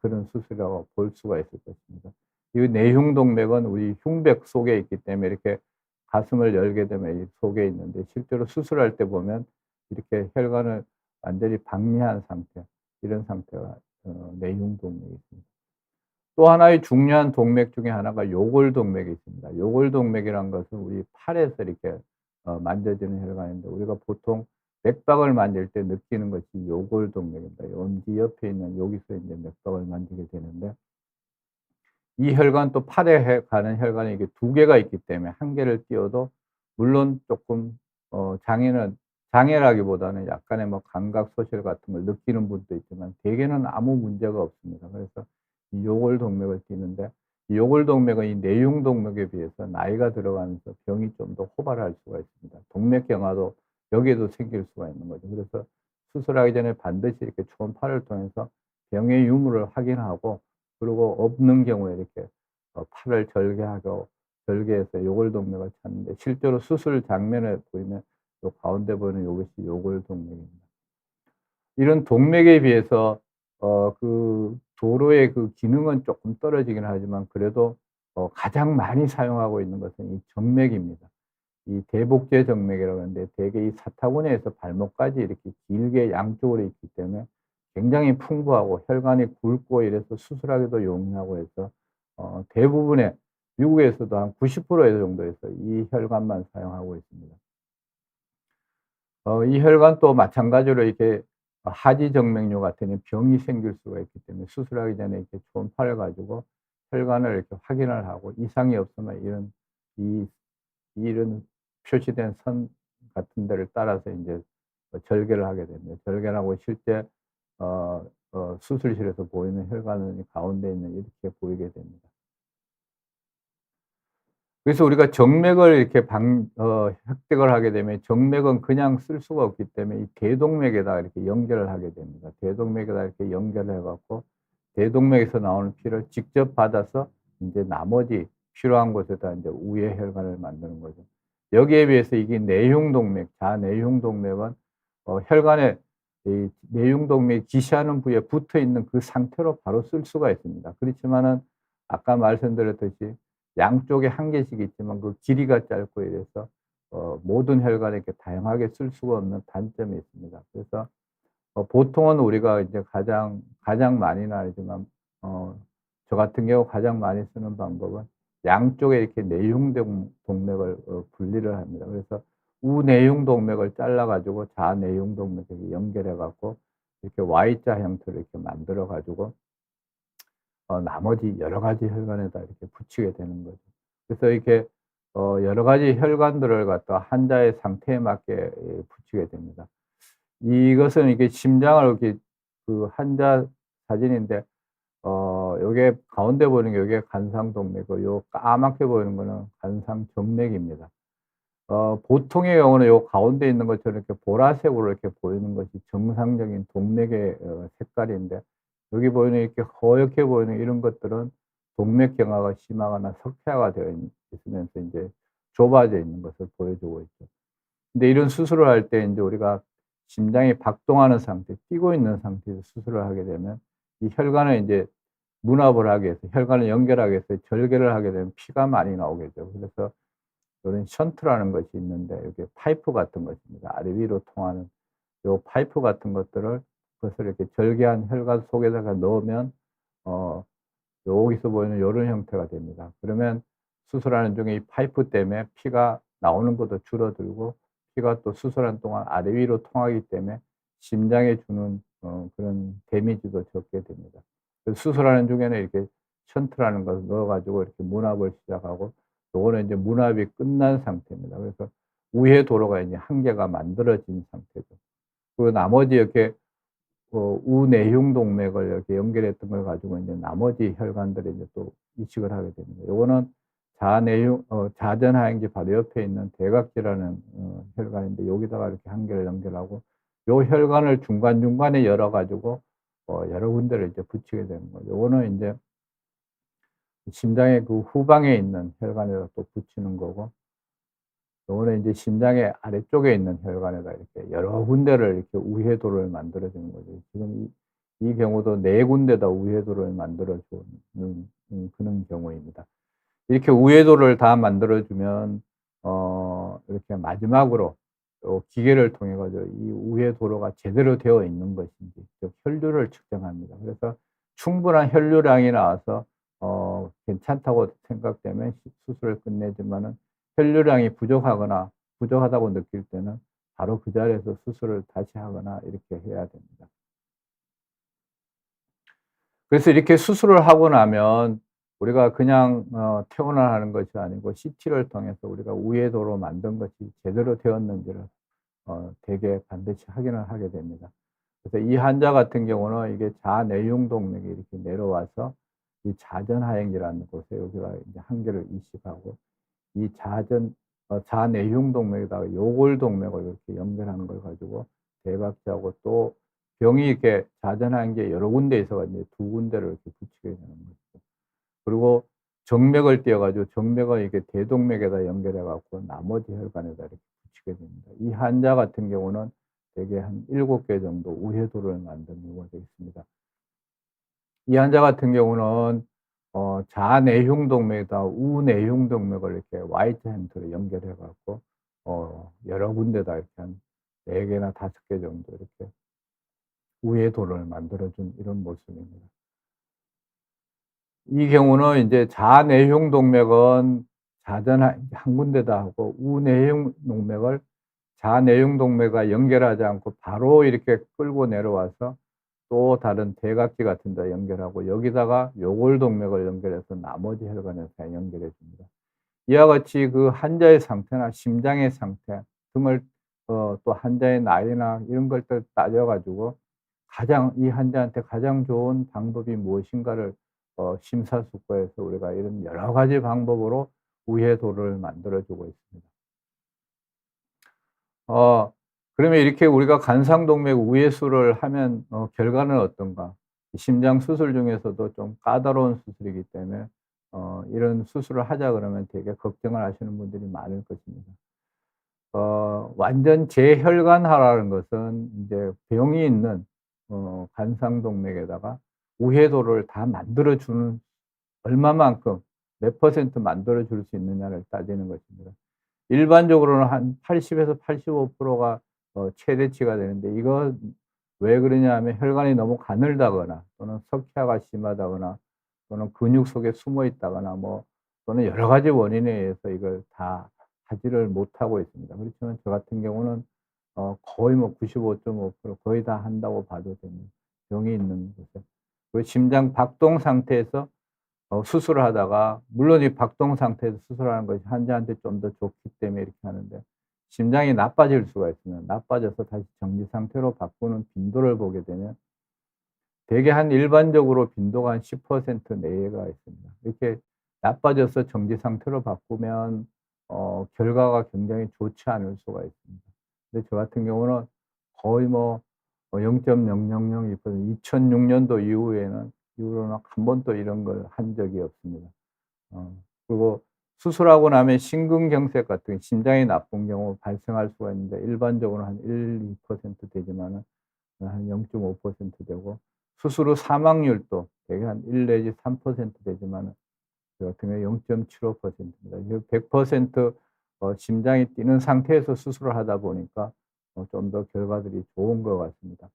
Speaker 1: 그런 수술이라고 볼 수가 있을 것입니다. 이 내흉동맥은 우리 흉벽 속에 있기 때문에 이렇게 가슴을 열게 되면 이 속에 있는데 실제로 수술할 때 보면 이렇게 혈관을 완전히 박리한 상태 이런 상태가 내흉동맥이 있습니다. 또 하나의 중요한 동맥 중에 하나가 요골동맥이 있습니다. 요골동맥이란 것은 우리 팔에서 이렇게 만져지는 혈관인데 우리가 보통 맥박을 만질 때 느끼는 것이 요골동맥입니다. 엄지 옆에 있는 여기서 인제 맥박을 만지게 되는데 이 혈관 또 팔에 가는 혈관이 이게 두 개가 있기 때문에 한 개를 띄어도 물론 쪼끔 장애는 장애라기보다는 약간의 뭐 감각 소실 같은 걸 느끼는 분도 있지만 대개는 아무 문제가 없습니다. 그래서 이 요골동맥을 띄는데 이 요골동맥은 이 내흉동맥에 비해서 나이가 들어가면서 병이 좀 더 호발할 수가 있습니다. 동맥경화도 여기에도 생길 수가 있는 거죠. 그래서 수술하기 전에 반드시 이렇게 초음파를 통해서 병의 유무를 확인하고 그리고 없는 경우에 이렇게 팔을 절개하고 절개해서 요골동맥을 찾는데 실제로 수술 장면에 보이면 요 가운데 보이는 요것이 요골동맥입니다. 이런 동맥에 비해서 그 도로의 그 기능은 쪼끔 떨어지긴 하지만 그래도 가장 많이 사용하고 있는 것은 이 정맥입니다. 이 대복제 정맥이라고 하는데 대개 이 사타구니에서 발목까지 이렇게 길게 양쪽으로 있기 때문에 굉장히 풍부하고 혈관이 굵고 이래서 수술하기도 용이하고 해서 대부분의 미국에서도 한 90% 정도에서 이 혈관만 사용하고 있습니다. 이 혈관도 마찬가지로 이렇게 하지정맥류 같은 병이 생길 수가 있기 때문에 수술하기 전에 이렇게 초음파를 가지고 혈관을 이렇게 확인을 하고 이상이 없으면 이 이런 표시된 선 같은 데를 따라서 인제 절개를 하게 됩니다. 절개를 하고 실제 수술실에서 보이는 혈관은 가운데 있는 이렇게 보이게 됩니다. 그래서 우리가 정맥을 이렇게 획득을 하게 되면 정맥은 그냥 쓸 수가 없기 때문에 이 대동맥에다가 이렇게 연결을 하게 됩니다. 대동맥에다 이렇게 연결을 해 갖고 대동맥에서 나오는 피를 직접 받아서 인제 나머지 필요한 곳에다 인제 우회 혈관을 만드는 거죠. 여기에 비해서 이게 내흉동맥, 좌내흉동맥은 혈관에 이 내흉동맥이 기시하는 부위에 붙어 있는 그 상태로 바로 쓸 수가 있습니다. 그렇지만은 아까 말씀드렸듯이 양쪽에 한 개씩 있지만 그 길이가 짧고 이래서 모든 혈관에 이렇게 다양하게 쓸 수가 없는 단점이 있습니다. 그래서 보통은 우리가 이제 가장 많이는 아니지만 저 같은 경우 가장 많이 쓰는 방법은 양쪽에 이렇게 동맥을 분리를 합니다. 그래서 우내흉동맥을 잘라 가지고 좌내흉동맥에 연결해 갖고 이렇게 Y자 형태로 이렇게 만들어 가지고 나머지 여러 가지 혈관에다 이렇게 붙이게 되는 거죠. 그래서 이렇게 여러 가지 혈관들을 갖다가 환자의 상태에 맞게 붙이게 됩니다. 이것은 이게 심장을 이렇게 그 환자 사진인데 요게 가운데 보이는 게 요게 간상동맥이고 요 까맣게 보이는 거는 간상정맥입니다. 보통의 경우는 요 가운데 있는 것처럼 이렇게 보라색으로 이렇게 보이는 것이 정상적인 동맥의 색깔인데 여기 보이는 이렇게 허옇게 보이는 이런 것들은 동맥경화가 심하거나 석회화가 되어 있으면서 인제 좁아져 있는 것을 보여주고 있죠. 근데 이런 수술을 할 때 인제 우리가 심장이 박동하는 상태, 뛰고 있는 상태에서 수술을 하게 되면 이 혈관을 인제 문합을 하기 위해서 혈관을 연결하기 위해서 절개를 하게 되면 피가 많이 나오게 되고 그래서 요런 션트라는 것이 있는데 이게 파이프 같은 것입니다. 아래 위로 통하는 요 파이프 같은 것들을 그것을 이렇게 절개한 혈관 속에다가 넣으면 어 여기서 보이는 요런 형태가 됩니다. 그러면 수술하는 중에 이 파이프 때문에 피가 나오는 것도 줄어들고 피가 또 수술하는 동안 아래 위로 통하기 때문에 심장에 주는 그런 데미지도 적게 됩니다. 그래서 수술하는 중에는 이렇게 션트라는 것을 넣어 가지고 이렇게 문압을 시작하고 요거는 인제 문압이 끝난 상태입니다. 그래서 우회 도로가 이제 한 개가 만들어진 상태죠. 그리고 나머지 이렇게 우내흉 동맥을 이렇게 연결했던 걸 가지고 인제 나머지 혈관들에 이제 또 이식을 하게 됩니다. 요거는 자전하행기 바로 옆에 있는 대각지라는 혈관인데 여기다가 이렇게 한 개를 연결하고 요 혈관을 중간중간에 열어 가지고 여러 군데를 이제 붙이게 되는 거죠. 요거는 인제 심장의 그 후방에 있는 혈관에다 또 붙이는 거고 요거는 인제 심장의 아래쪽에 있는 혈관에다 이렇게 여러 군데를 이렇게 우회도를 만들어 주는 거죠. 지금 이 경우도 4 군데다 우회도를 만들어 주는 그런 경우입니다. 이렇게 우회도를 다 만들어 주면 이렇게 마지막으로 요 기계를 통해 가지고 이 우회도로가 제대로 되어 있는 것인지 즉 혈류를 측정합니다. 그래서 충분한 혈류량이 나와서 괜찮다고 생각되면 수술을 끝내지만은 혈류량이 부족하거나 부족하다고 느낄 때는 바로 그 자리에서 수술을 다시 하거나 이렇게 해야 됩니다. 그래서 이렇게 수술을 하고 나면 우리가 그냥 퇴원을 하는 것이 아니고 CT를 통해서 우리가 우회도로 만든 것이 제대로 되었는지를 되게 반드시 확인을 하게 됩니다. 그래서 이 환자 같은 경우는 이게 좌내흉동맥이 이렇게 내려와서 이 자전하행기라는 곳에 여기가 이제 한 개를 이식하고 이 좌내흉동맥에다가 요골동맥을 이렇게 연결하는 걸 가지고 대각지하고 또 병이 이렇게 자전하는 게 여러 군데 있어 가지고 두 군데를 이렇게 붙이게 되는 거죠. 그리고 정맥을 띄어 가지고 정맥을 이렇게 대동맥에다 연결해 갖고 나머지 혈관에다 이렇게 붙이게 됩니다. 이 환자 같은 경우는 대개 한 7개 정도 우회도를 만든 경우가 되겠습니다. 이 환자 같은 경우는 좌내흉동맥에다 우내흉동맥을 이렇게 Y자 형태로 연결해 갖고 여러 군데다 이렇게 한 4 개나 5개 정도 이렇게 우회도를 만들어 준 이런 모습입니다. 이 경우는 인제 좌내흉동맥은 자전하 한 군데다 하고 우내흉동맥을 좌내흉동맥과 연결하지 않고 바로 이렇게 끌고 내려와서 또 다른 대각지 같은 데 연결하고 여기다가 요골동맥을 연결해서 나머지 혈관에 다 연결해 줍니다. 이와 같이 그 환자의 상태나 심장의 상태 등을 또 환자의 나이나 이런 것들 따져 가지고 가장 이 환자한테 가장 좋은 방법이 무엇인가를 심사숙고해서 우리가 이런 여러 가지 방법으로 우회도를 만들어 주고 있습니다. 어 그러면 이렇게 우리가 간상동맥 우회수를 하면 결과는 어떤가? 심장 수술 중에서도 좀 까다로운 수술이기 때문에 이런 수술을 하자 그러면 되게 걱정을 하시는 분들이 많을 것입니다. 완전 재혈관화라는 것은 인제 병이 있는 간상동맥에다가 우회도를 다 만들어 주는 얼마만큼 몇 퍼센트 만들어 줄 수 있느냐를 따지는 것입니다. 일반적으로는 한 80에서 85%가 최대치가 되는데 이건 왜 그러냐 하면 혈관이 너무 가늘다거나 또는 석회화가 심하다거나 또는 근육 속에 숨어 있다거나 뭐 또는 여러 가지 원인에 의해서 이걸 다 하지를 못하고 있습니다. 그렇지만 저 같은 경우는 거의 뭐 95.5% 거의 다 한다고 봐도 됩니다, 병이 있는 곳에. 그 심장 박동 상태에서 수술을 하다가 물론 이 박동 상태에서 수술하는 것이 환자한테 좀 더 좋기 때문에 이렇게 하는데 심장이 나빠질 수가 있으면 나빠져서 다시 정지 상태로 바꾸는 빈도를 보게 되면 대개 한 일반적으로 빈도가 한 10% 내외가 있습니다. 이렇게 나빠져서 정지 상태로 바꾸면 결과가 굉장히 좋지 않을 수가 있습니다. 근데 저 같은 경우는 거의 뭐 0.0002% 2006 년도 이후로는 한 번도 이런 걸 한 적이 없습니다. 그리고 수술하고 나면 심근경색 같은 심장이 나쁜 경우 발생할 수가 있는데 일반적으로 한 1-2% 되지만은 한 0.5% 되고 수술 후 사망률도 대개 한 1 내지 3% 되지만은 저 같은 경우에 0.75% 입니다. 이게 100% 심장이 뛰는 상태에서 수술을 하다 보니까 좀 더 결과들이 좋은 것 같습니다.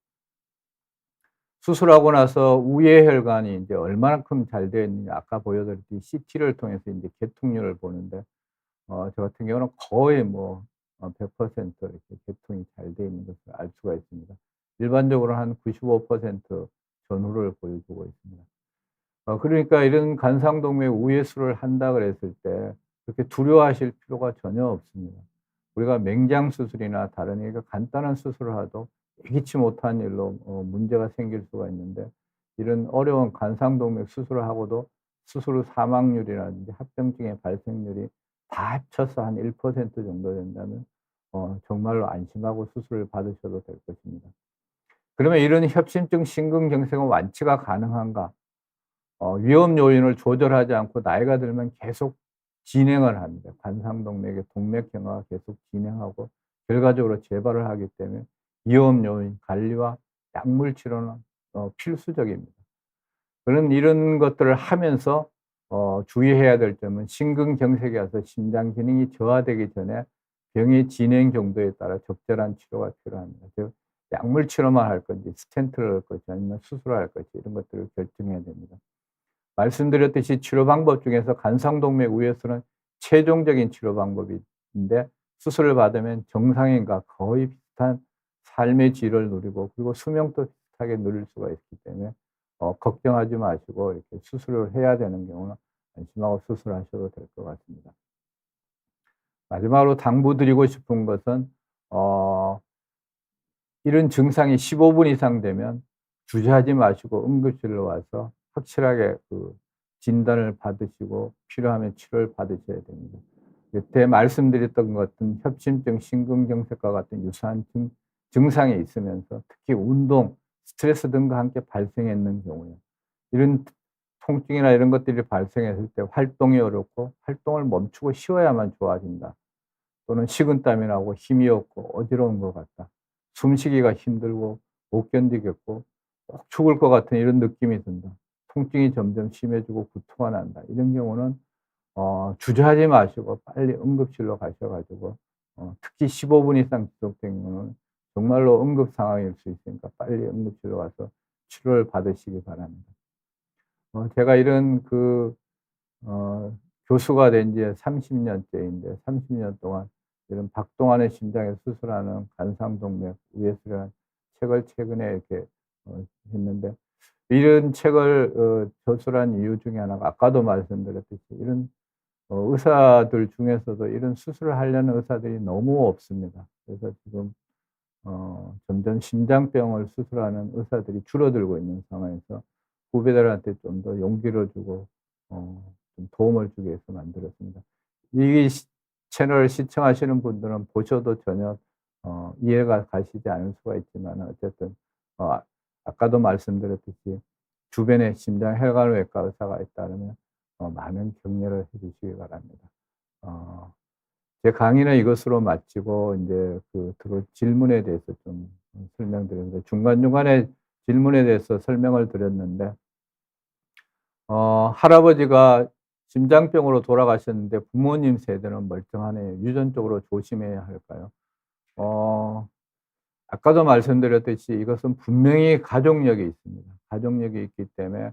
Speaker 1: 수술하고 나서 우회 혈관이 인제 얼마만큼 잘 되어 있느냐 아까 보여드렸듯이 CT를 통해서 인제 개통률을 보는데 저 같은 경우는 거의 뭐 100% 이렇게 개통이 잘 돼 있는 것을 알 수가 있습니다. 일반적으로 한 95% 전후를 보여주고 있습니다. 그러니까 이런 간상동맥 우회수를 한다 그랬을 때 그렇게 두려워하실 필요가 전혀 없습니다. 우리가 맹장 수술이나 다른 이렇게 간단한 수술을 해도 예기치 못한 일로 문제가 생길 수가 있는데 이런 어려운 간상동맥 수술을 하고도 수술 후 사망률이라든지 합병증의 발생률이 다 합쳐서 한 1% 정도 된다면 정말로 안심하고 수술을 받으셔도 될 것입니다. 그러면 이런 협심증 심근경색은 완치가 가능한가? 위험 요인을 조절하지 않고 나이가 들면 계속 진행을 합니다. 관상동맥의 동맥경화가 계속 진행하고 결과적으로 재발을 하기 때문에 위험 요인 관리와 약물 치료는 필수적입니다. 그런 이런 것들을 하면서 주의해야 될 점은 심근경색이 와서 심장 기능이 저하되기 전에 병의 진행 정도에 따라 적절한 치료가 필요합니다. 즉 약물 치료만 할 건지 스텐트를 할 건지 아니면 수술을 할 건지 이런 것들을 결정해야 됩니다. 말씀드렸듯이 치료 방법 중에서 간상동맥 우회수는 최종적인 치료 방법인데 수술을 받으면 정상인과 거의 비슷한 삶의 질을 누리고 그리고 수명도 비슷하게 누릴 수가 있기 때문에 걱정하지 마시고 이렇게 수술을 해야 되는 경우는 안심하고 수술하셔도 될 것 같습니다. 마지막으로 당부드리고 싶은 것은 어 이런 증상이 15분 이상 되면 주저하지 마시고 응급실로 와서 확실하게 그 진단을 받으시고 필요하면 치료를 받으셔야 됩니다. 여태 말씀드렸던 것 같은 협심증, 심근경색과 같은 유사한 증상이 있으면서 특히 운동, 스트레스 등과 함께 발생했는 경우에 이런 통증이나 이런 것들이 발생했을 때 활동이 어렵고 활동을 멈추고 쉬어야만 좋아진다. 또는 식은땀이 나고 힘이 없고 어지러운 것 같다. 숨쉬기가 힘들고 못 견디겠고 꼭 죽을 것 같은 이런 느낌이 든다. 통증이 점점 심해지고 구토가 난다. 이런 경우는 주저하지 마시고 빨리 응급실로 가셔 가지고 특히 15분 이상 지속된 경우는 정말로 응급 상황일 수 있으니까 빨리 응급실로 가서 치료를 받으시기 바랍니다. 제가 이런 어 교수가 된 지 30 년째인데 30년 동안 이런 박동환의 심장에 수술하는 간상동맥 우회수라는 책을 최근에 이렇게 했는데 이런 책을 저술한 이유 중에 하나가 아까도 말씀드렸듯이 이런 의사들 중에서도 이런 수술을 하려는 의사들이 너무 없습니다. 그래서 지금 점점 심장병을 수술하는 의사들이 줄어들고 있는 상황에서 후배들한테 좀 더 용기를 주고 좀 도움을 주기 위해서 만들었습니다. 이 채널을 시청하시는 분들은 보셔도 전혀 이해가 가시지 않을 수가 있지만은 어쨌든 어 아까도 말씀드렸듯이 주변에 심장혈관외과 의사가 있다 그러면 많은 격려를 해 주시기 바랍니다. 어 제 강의는 이것으로 마치고 인제 들어올 질문에 대해서 좀 설명드리는데 중간중간에 질문에 대해서 설명을 드렸는데 할아버지가 심장병으로 돌아가셨는데 부모님 세대는 멀쩡하네요. 유전적으로 조심해야 할까요? 어 아까도 말씀드렸듯이 이것은 분명히 가족력이 있습니다. 가족력이 있기 때문에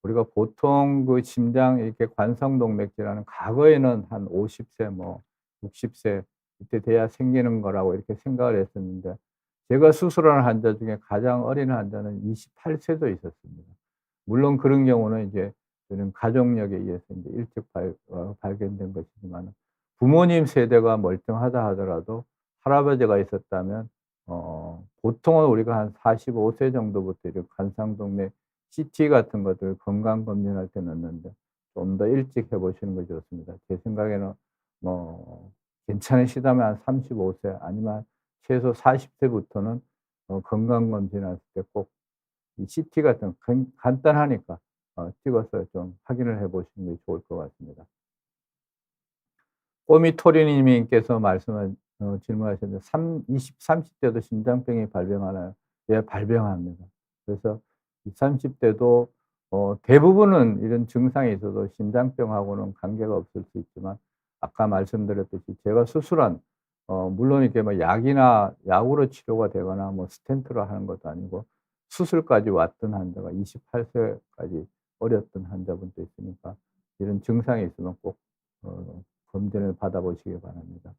Speaker 1: 우리가 보통 그 심장 이렇게 관성동맥 질환은 과거에는 한 50세 뭐 60세 이때 돼야 생기는 거라고 이렇게 생각을 했었는데 제가 수술한 환자 중에 가장 어린 환자는 28 세도 있었습니다. 물론 그런 경우는 이제 저는 가족력에 의해서 인제 일찍 발견된 것이지만은 부모님 세대가 멀쩡하다 하더라도 할아버지가 있었다면 보통은 우리가 한 45세 정도부터 이렇게 관상동맥 CT 같은 것들 건강 검진할 때 넣는데 좀 더 일찍 해 보시는 게 좋습니다. 제 생각에는 뭐 괜찮으시다면 한 35세 아니면 최소 40 세부터는 건강 검진할 때 꼭 이 CT 같은 간단하니까 찍어서 좀 확인을 해 보시는 게 좋을 것 같습니다. 꼬미토리 님께서 질문하셨는데 30 대도 심장병이 발병하나요? 예, 발병합니다. 그래서 30 대도 대부분은 이런 증상이 있어도 심장병하고는 관계가 없을 수 있지만 아까 말씀드렸듯이 제가 수술한 물론 이렇게 뭐 약이나 약으로 치료가 되거나 뭐 스텐트로 하는 것도 아니고 수술까지 왔던 환자가 28 세까지 어렸던 환자분도 있으니까 이런 증상이 있으면 꼭 검진을 받아 보시기 바랍니다.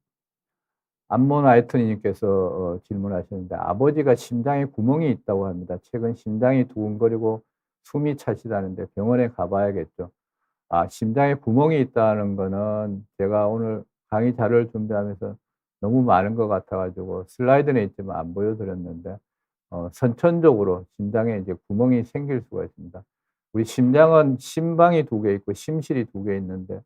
Speaker 1: 안몬 아이트니 님께서 질문하셨는데 아버지가 심장에 구멍이 있다고 합니다. 최근 심장이 두근거리고 숨이 차시다는데 병원에 가 봐야겠죠. 심장에 구멍이 있다는 거는 제가 오늘 강의 자료를 준비하면서 너무 많은 것 같아 가지고 슬라이드는 있지만 안 보여 드렸는데 선천적으로 심장에 이제 구멍이 생길 수가 있습니다. 우리 심장은 심방이 2개 있고 심실이 2개 있는데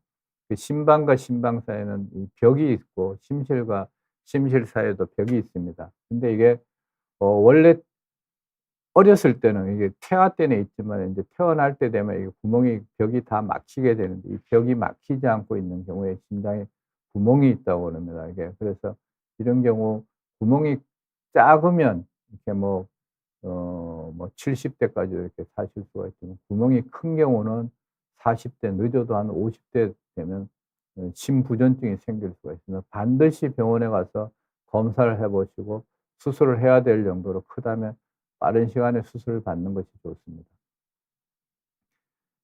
Speaker 1: 그 심방과 심방 사이에는 이 벽이 있고 심실과 심실 사이에도 벽이 있습니다. 근데 이게 원래 어렸을 때는 이게 태아 때는 있지만 인제 태어날 때 되면 이 구멍이 벽이 다 막히게 되는데 이 벽이 막히지 않고 있는 경우에 심장에 구멍이 있다고 그럽니다. 이게 그래서 이런 경우 구멍이 작으면 이렇게 뭐 70 대까지도 이렇게 사실 수가 있지만 구멍이 큰 경우는 40대 늦어도 한 50대 되면 심부전증이 생길 수가 있습니다. 반드시 병원에 가서 검사를 해 보시고 수술을 해야 될 정도로 크다면 빠른 시간에 수술을 받는 것이 좋습니다.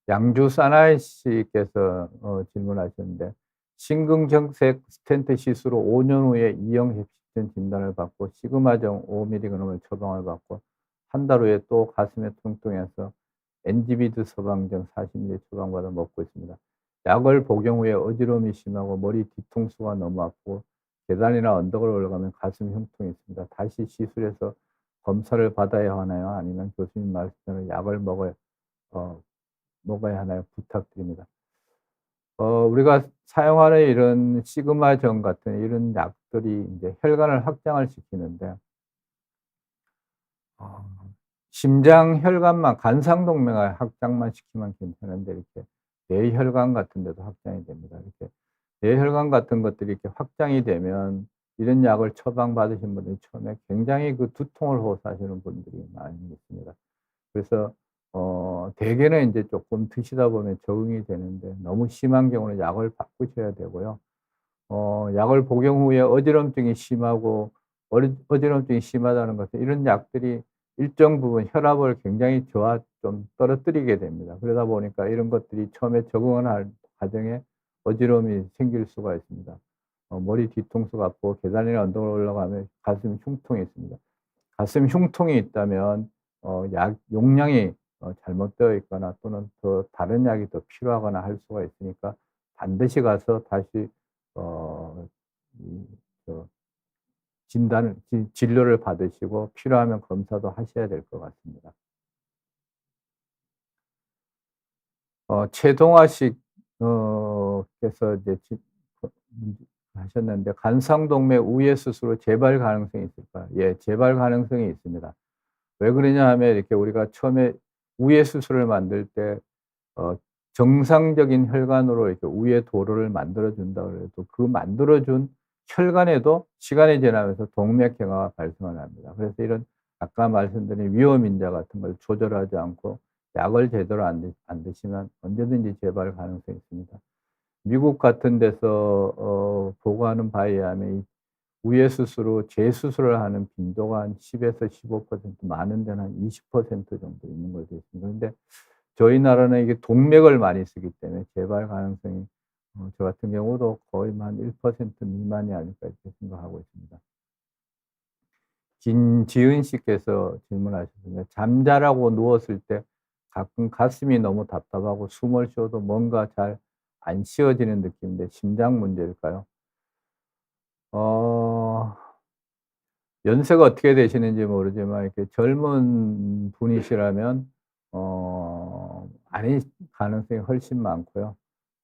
Speaker 1: 양주 사나이 씨께서 질문하셨는데 심근경색 스텐트 시술 후 5년 후에 E형 협심증 진단을 받고 시그마정 5mg을 처방을 받고 한 달 후에 또 가슴이 뚱뚱해서 엔지비드 처방전 40mg 처방받아 먹고 있습니다. 약을 복용 후에 어지러움이 심하고 머리 뒤통수가 너무 아프고 계단이나 언덕을 올라가면 가슴 흉통이 있습니다. 다시 시술해서 검사를 받아야 하나요? 아니면 교수님 말씀대로 약을 어 먹어야 하나요? 부탁드립니다. 우리가 사용하는 이런 시그마정 같은 이런 약들이 인제 혈관을 확장을 시키는데 어 심장 혈관만 간상동맥을 확장만 시키면 괜찮은데 이렇게 뇌혈관 같은 데도 확장이 됩니다. 이렇게 뇌혈관 같은 것들이 이렇게 확장이 되면 이런 약을 처방받으신 분들이 처음에 굉장히 그 두통을 호소하시는 분들이 많이 있습니다. 그래서 대개는 인제 쪼끔 드시다 보면 적응이 되는데 너무 심한 경우는 약을 바꾸셔야 되고요. 약을 복용 후에 어지럼증이 심하고 어지럼증이 심하다는 것은 이런 약들이 일정 부분 혈압을 굉장히 좀 떨어뜨리게 됩니다. 그러다 보니까 이런 것들이 처음에 적응을 과정에 어지러움이 생길 수가 있습니다. 머리 뒤통수가 아프고 계단이나 언덕을 올라가면 가슴 흉통이 있습니다. 가슴 흉통이 있다면 약 용량이 잘못되어 있거나 또는 더 다른 약이 더 필요하거나 할 수가 있으니까 반드시 가서 다시 어 이 저 진단을 진료를 받으시고 필요하면 검사도 하셔야 될 것 같습니다. 최동화 씨 께서 이제 하셨는데 "간상동맥 우회 수술 후 재발 가능성이 있을까요?" 예, 재발 가능성이 있습니다. 왜 그러냐 하면 이렇게 우리가 처음에 우회 수술을 만들 때 어 정상적인 혈관으로 이렇게 우회 도로를 만들어 준다 그래도 그 만들어 준 혈관에도 시간이 지나면서 동맥경화가 발생을 합니다. 그래서 이런 아까 말씀드린 위험인자 같은 걸 조절하지 않고 약을 제대로 안 드시면 언제든지 재발 가능성이 있습니다. 미국 같은 데서 보고하는 바에 의하면 이 우회 수술 후 재수술을 하는 빈도가 한 10 에서 15%, 많은 데는 한 20% 정도 있는 걸로 되어 있습니다. 그런데 저희 나라는 이게 동맥을 많이 쓰기 때문에 재발 가능성이 저 같은 경우도 거의 한 1% 미만이 아닐까 이렇게 생각하고 있습니다. 김지은 씨께서 질문하셨는데 잠자라고 누웠을 때 가끔 가슴이 너무 답답하고 숨을 쉬어도 뭔가 잘 안 쉬어지는 느낌인데 심장 문제일까요? 어 연세가 어떻게 되시는지 모르지만 이렇게 젊은 분이시라면 아닐 가능성이 훨씬 많고요.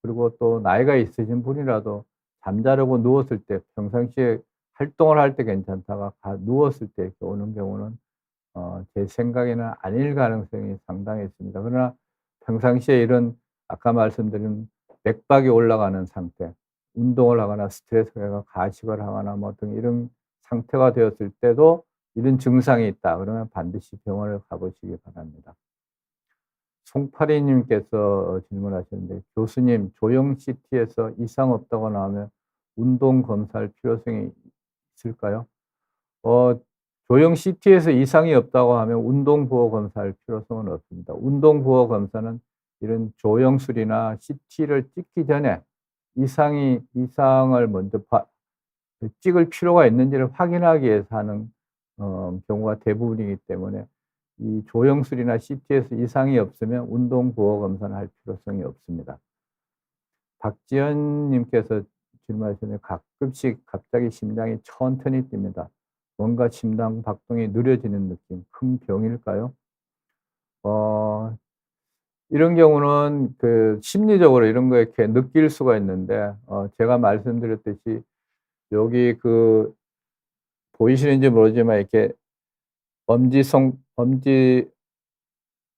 Speaker 1: 그리고 또 나이가 있으신 분이라도 잠자려고 누웠을 때 평상시에 활동을 할 때 괜찮다가 누웠을 때 이렇게 오는 경우는 제 생각에는 아닐 가능성이 상당히 있습니다. 그러나 평상시에 이런 아까 말씀드린 맥박이 올라가는 상태, 운동을 하거나 스트레스가 가식을 하거나 뭐 등 이런 상태가 되었을 때도 이런 증상이 있다 그러면 반드시 병원을 가 보시기 바랍니다. 송파리 님께서 질문하셨는데 "교수님 조영 CT에서 이상 없다고 나오면 운동 검사할 필요성이 있을까요? 어 조형 CT에서 이상이 없다고 하면 운동 부호 검사할 필요성은 없습니다. 운동 부호 검사는 이런 조형술이나 CT를 찍기 전에 이상을 먼저 찍을 필요가 있는지를 확인하기 위해서 하는 경우가 대부분이기 때문에 이 조형술이나 CT에서 이상이 없으면 운동 부호 검사는 할 필요성이 없습니다. 박지연 님께서 질문하셨는데 가끔씩 갑자기 심장이 천천히 뜁니다. 뭔가 심장 박동이 느려지는 느낌, 큰 병일까요? 어 이런 경우는 그 심리적으로 이런 거 이렇게 느낄 수가 있는데 제가 말씀드렸듯이 여기 그 보이시는지 모르지만 이렇게 엄지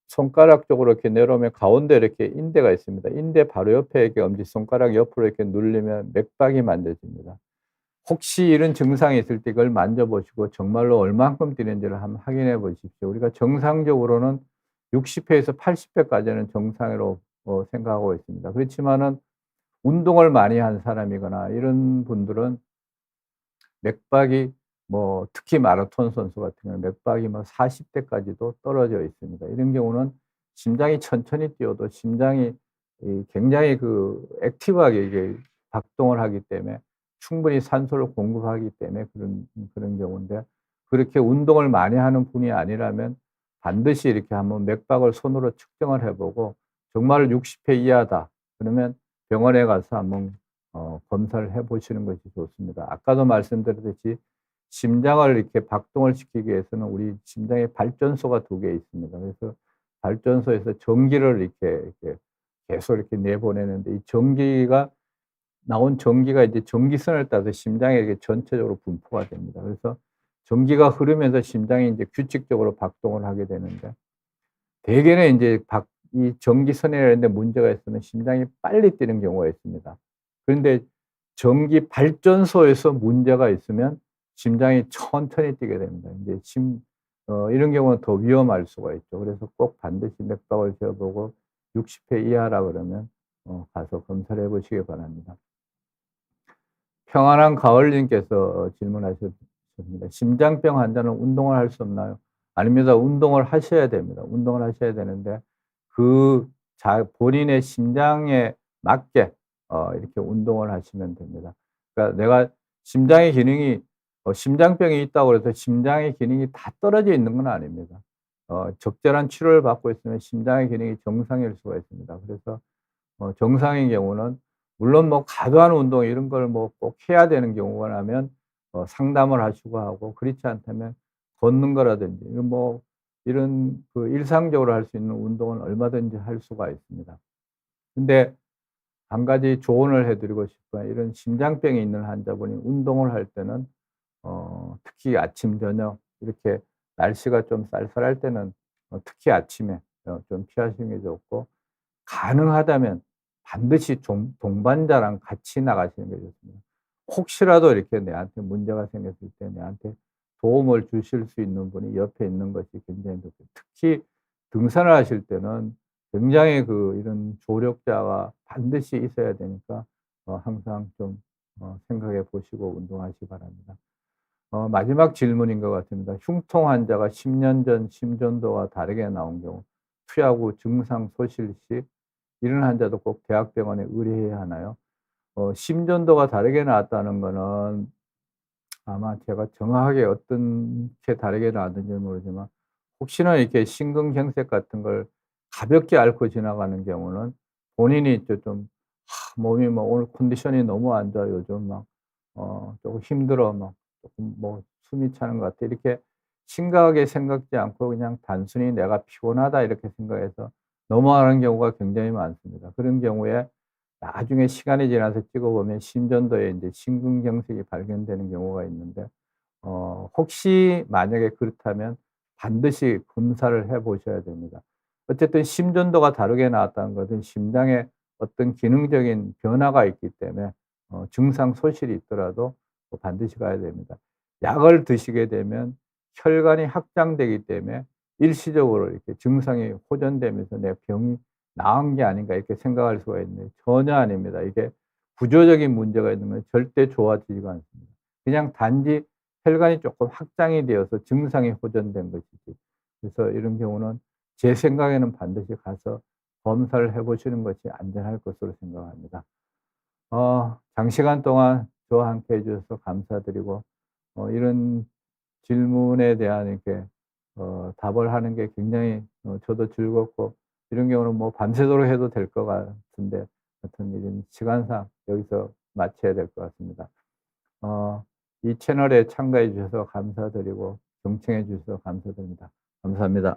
Speaker 1: 손가락 쪽으로 이렇게 내려오면 가운데 이렇게 인대가 있습니다. 인대 바로 옆에 이렇게 엄지손가락 옆으로 이렇게 누르면 맥박이 만져집니다. 혹시 이런 증상이 있을 때 이걸 만져보시고 정말로 얼만큼 뛰는지를 한번 확인해 보십시오. 우리가 정상적으로는 60 회에서 80 회까지는 정상으로 생각하고 있습니다. 그렇지만은 운동을 많이 한 사람이거나 이런 분들은 맥박이 뭐 특히 마라톤 선수 같은 경우는 맥박이 뭐 40 대까지도 떨어져 있습니다. 이런 경우는 심장이 천천히 뛰어도 심장이 굉장히 그 액티브하게 이게 박동을 하기 때문에 충분히 산소를 공급하기 때문에 그런 경우인데 그렇게 운동을 많이 하는 분이 아니라면 반드시 이렇게 한번 맥박을 손으로 측정을 해 보고 정말 60회 이하다 그러면 병원에 가서 한번 검사를 해 보시는 것이 좋습니다. 아까도 말씀드렸듯이 심장을 이렇게 박동을 시키기 위해서는 우리 심장에 발전소가 2개 있습니다. 그래서 발전소에서 전기를 이렇게 계속 이렇게 내보내는데 이 전기가 나온 전기가 이제 전기선을 따라서 심장에 이렇게 전체적으로 분포가 됩니다. 그래서 전기가 흐르면서 심장이 인제 규칙적으로 박동을 하게 되는데 대개는 인제 이 전기선이라는 데 문제가 있으면 심장이 빨리 뛰는 경우가 있습니다. 그런데 전기 발전소에서 문제가 있으면 심장이 천천히 뛰게 됩니다. 인제 이런 경우는 더 위험할 수가 있죠. 그래서 꼭 반드시 맥박을 재어 보고 60회 이하라 그러면 가서 검사를 해 보시기 바랍니다. 평안한 가을님께서 질문하셨습니다. "심장병 환자는 운동을 할 수 없나요?" 아닙니다. 운동을 하셔야 됩니다. 운동을 하셔야 되는데 본인의 심장에 맞게 이렇게 운동을 하시면 됩니다. 그러니까 내가 심장의 기능이 심장병이 있다고 해서 심장의 기능이 다 떨어져 있는 건 아닙니다. 적절한 치료를 받고 있으면 심장의 기능이 정상일 수가 있습니다. 그래서 정상인 경우는 물론 뭐 과도한 운동 이런 걸 뭐 꼭 해야 되는 경우가 라면 상담을 하시고 하고 그렇지 않다면 걷는 거라든지 이런 그 일상적으로 할 수 있는 운동은 얼마든지 할 수가 있습니다. 근데 한 가지 조언을 해 드리고 싶어요. 이런 심장병이 있는 환자분이 운동을 할 때는 특히 아침, 저녁 이렇게 날씨가 좀 쌀쌀할 때는 특히 아침에 좀 피하시는 게 좋고 가능하다면 반드시 동반자랑 같이 나가시는 게 좋습니다. 혹시라도 이렇게 내한테 문제가 생겼을 때 내한테 도움을 주실 수 있는 분이 옆에 있는 것이 굉장히 좋고요. 특히 등산을 하실 때는 굉장히 이런 조력자가 반드시 있어야 되니까 항상 좀 생각해 보시고 운동하시기 바랍니다. 마지막 질문인 것 같습니다. 흉통 환자가 10년 전 심전도와 다르게 나온 경우 투약 후 증상 소실 시 이런 환자도 꼭 대학병원에 의뢰해야 하나요? 심전도가 다르게 나왔다는 거는 아마 제가 정확하게 어떻게 다르게 나왔는지는 모르지만 혹시나 이렇게 심근경색 같은 걸 가볍게 앓고 지나가는 경우는 본인이 좀 몸이 뭐 '오늘 컨디션이 너무 안 좋아. 요즘 막 조금 힘들어. 막 조금 뭐 숨이 차는 것 같아.' 이렇게 심각하게 생각지 않고 그냥 단순히 '내가 피곤하다.' 이렇게 생각해서 넘어가는 경우가 굉장히 많습니다. 그런 경우에 나중에 시간이 지나서 찍어 보면 심전도에 인제 심근경색이 발견되는 경우가 있는데 혹시 만약에 그렇다면 반드시 검사를 해 보셔야 됩니다. 어쨌든 심전도가 다르게 나왔다는 것은 심장에 어떤 기능적인 변화가 있기 때문에 증상 소실이 있더라도 반드시 가야 됩니다. 약을 드시게 되면 혈관이 확장되기 때문에 일시적으로 이렇게 증상이 호전되면서 '내 병이 나은 게 아닌가.' 이렇게 생각할 수가 있는데 전혀 아닙니다. 이게 구조적인 문제가 있는 건 절대 좋아지지가 않습니다. 그냥 단지 혈관이 조금 확장이 되어서 증상이 호전된 것이지. 그래서 이런 경우는 제 생각에는 반드시 가서 검사를 해 보시는 것이 안전할 것으로 생각합니다. 장시간 동안 저와 함께 해 주셔서 감사드리고 이런 질문에 대한 이렇게 답을 하는 게 굉장히 저도 즐겁고, 이런 경우는 뭐 밤새도록 해도 될 것 같은데, 하여튼 이런 시간상 여기서 마쳐야 될 것 같습니다. 이 채널에 참가해 주셔서 감사드리고 경청해 주셔서 감사드립니다. 감사합니다.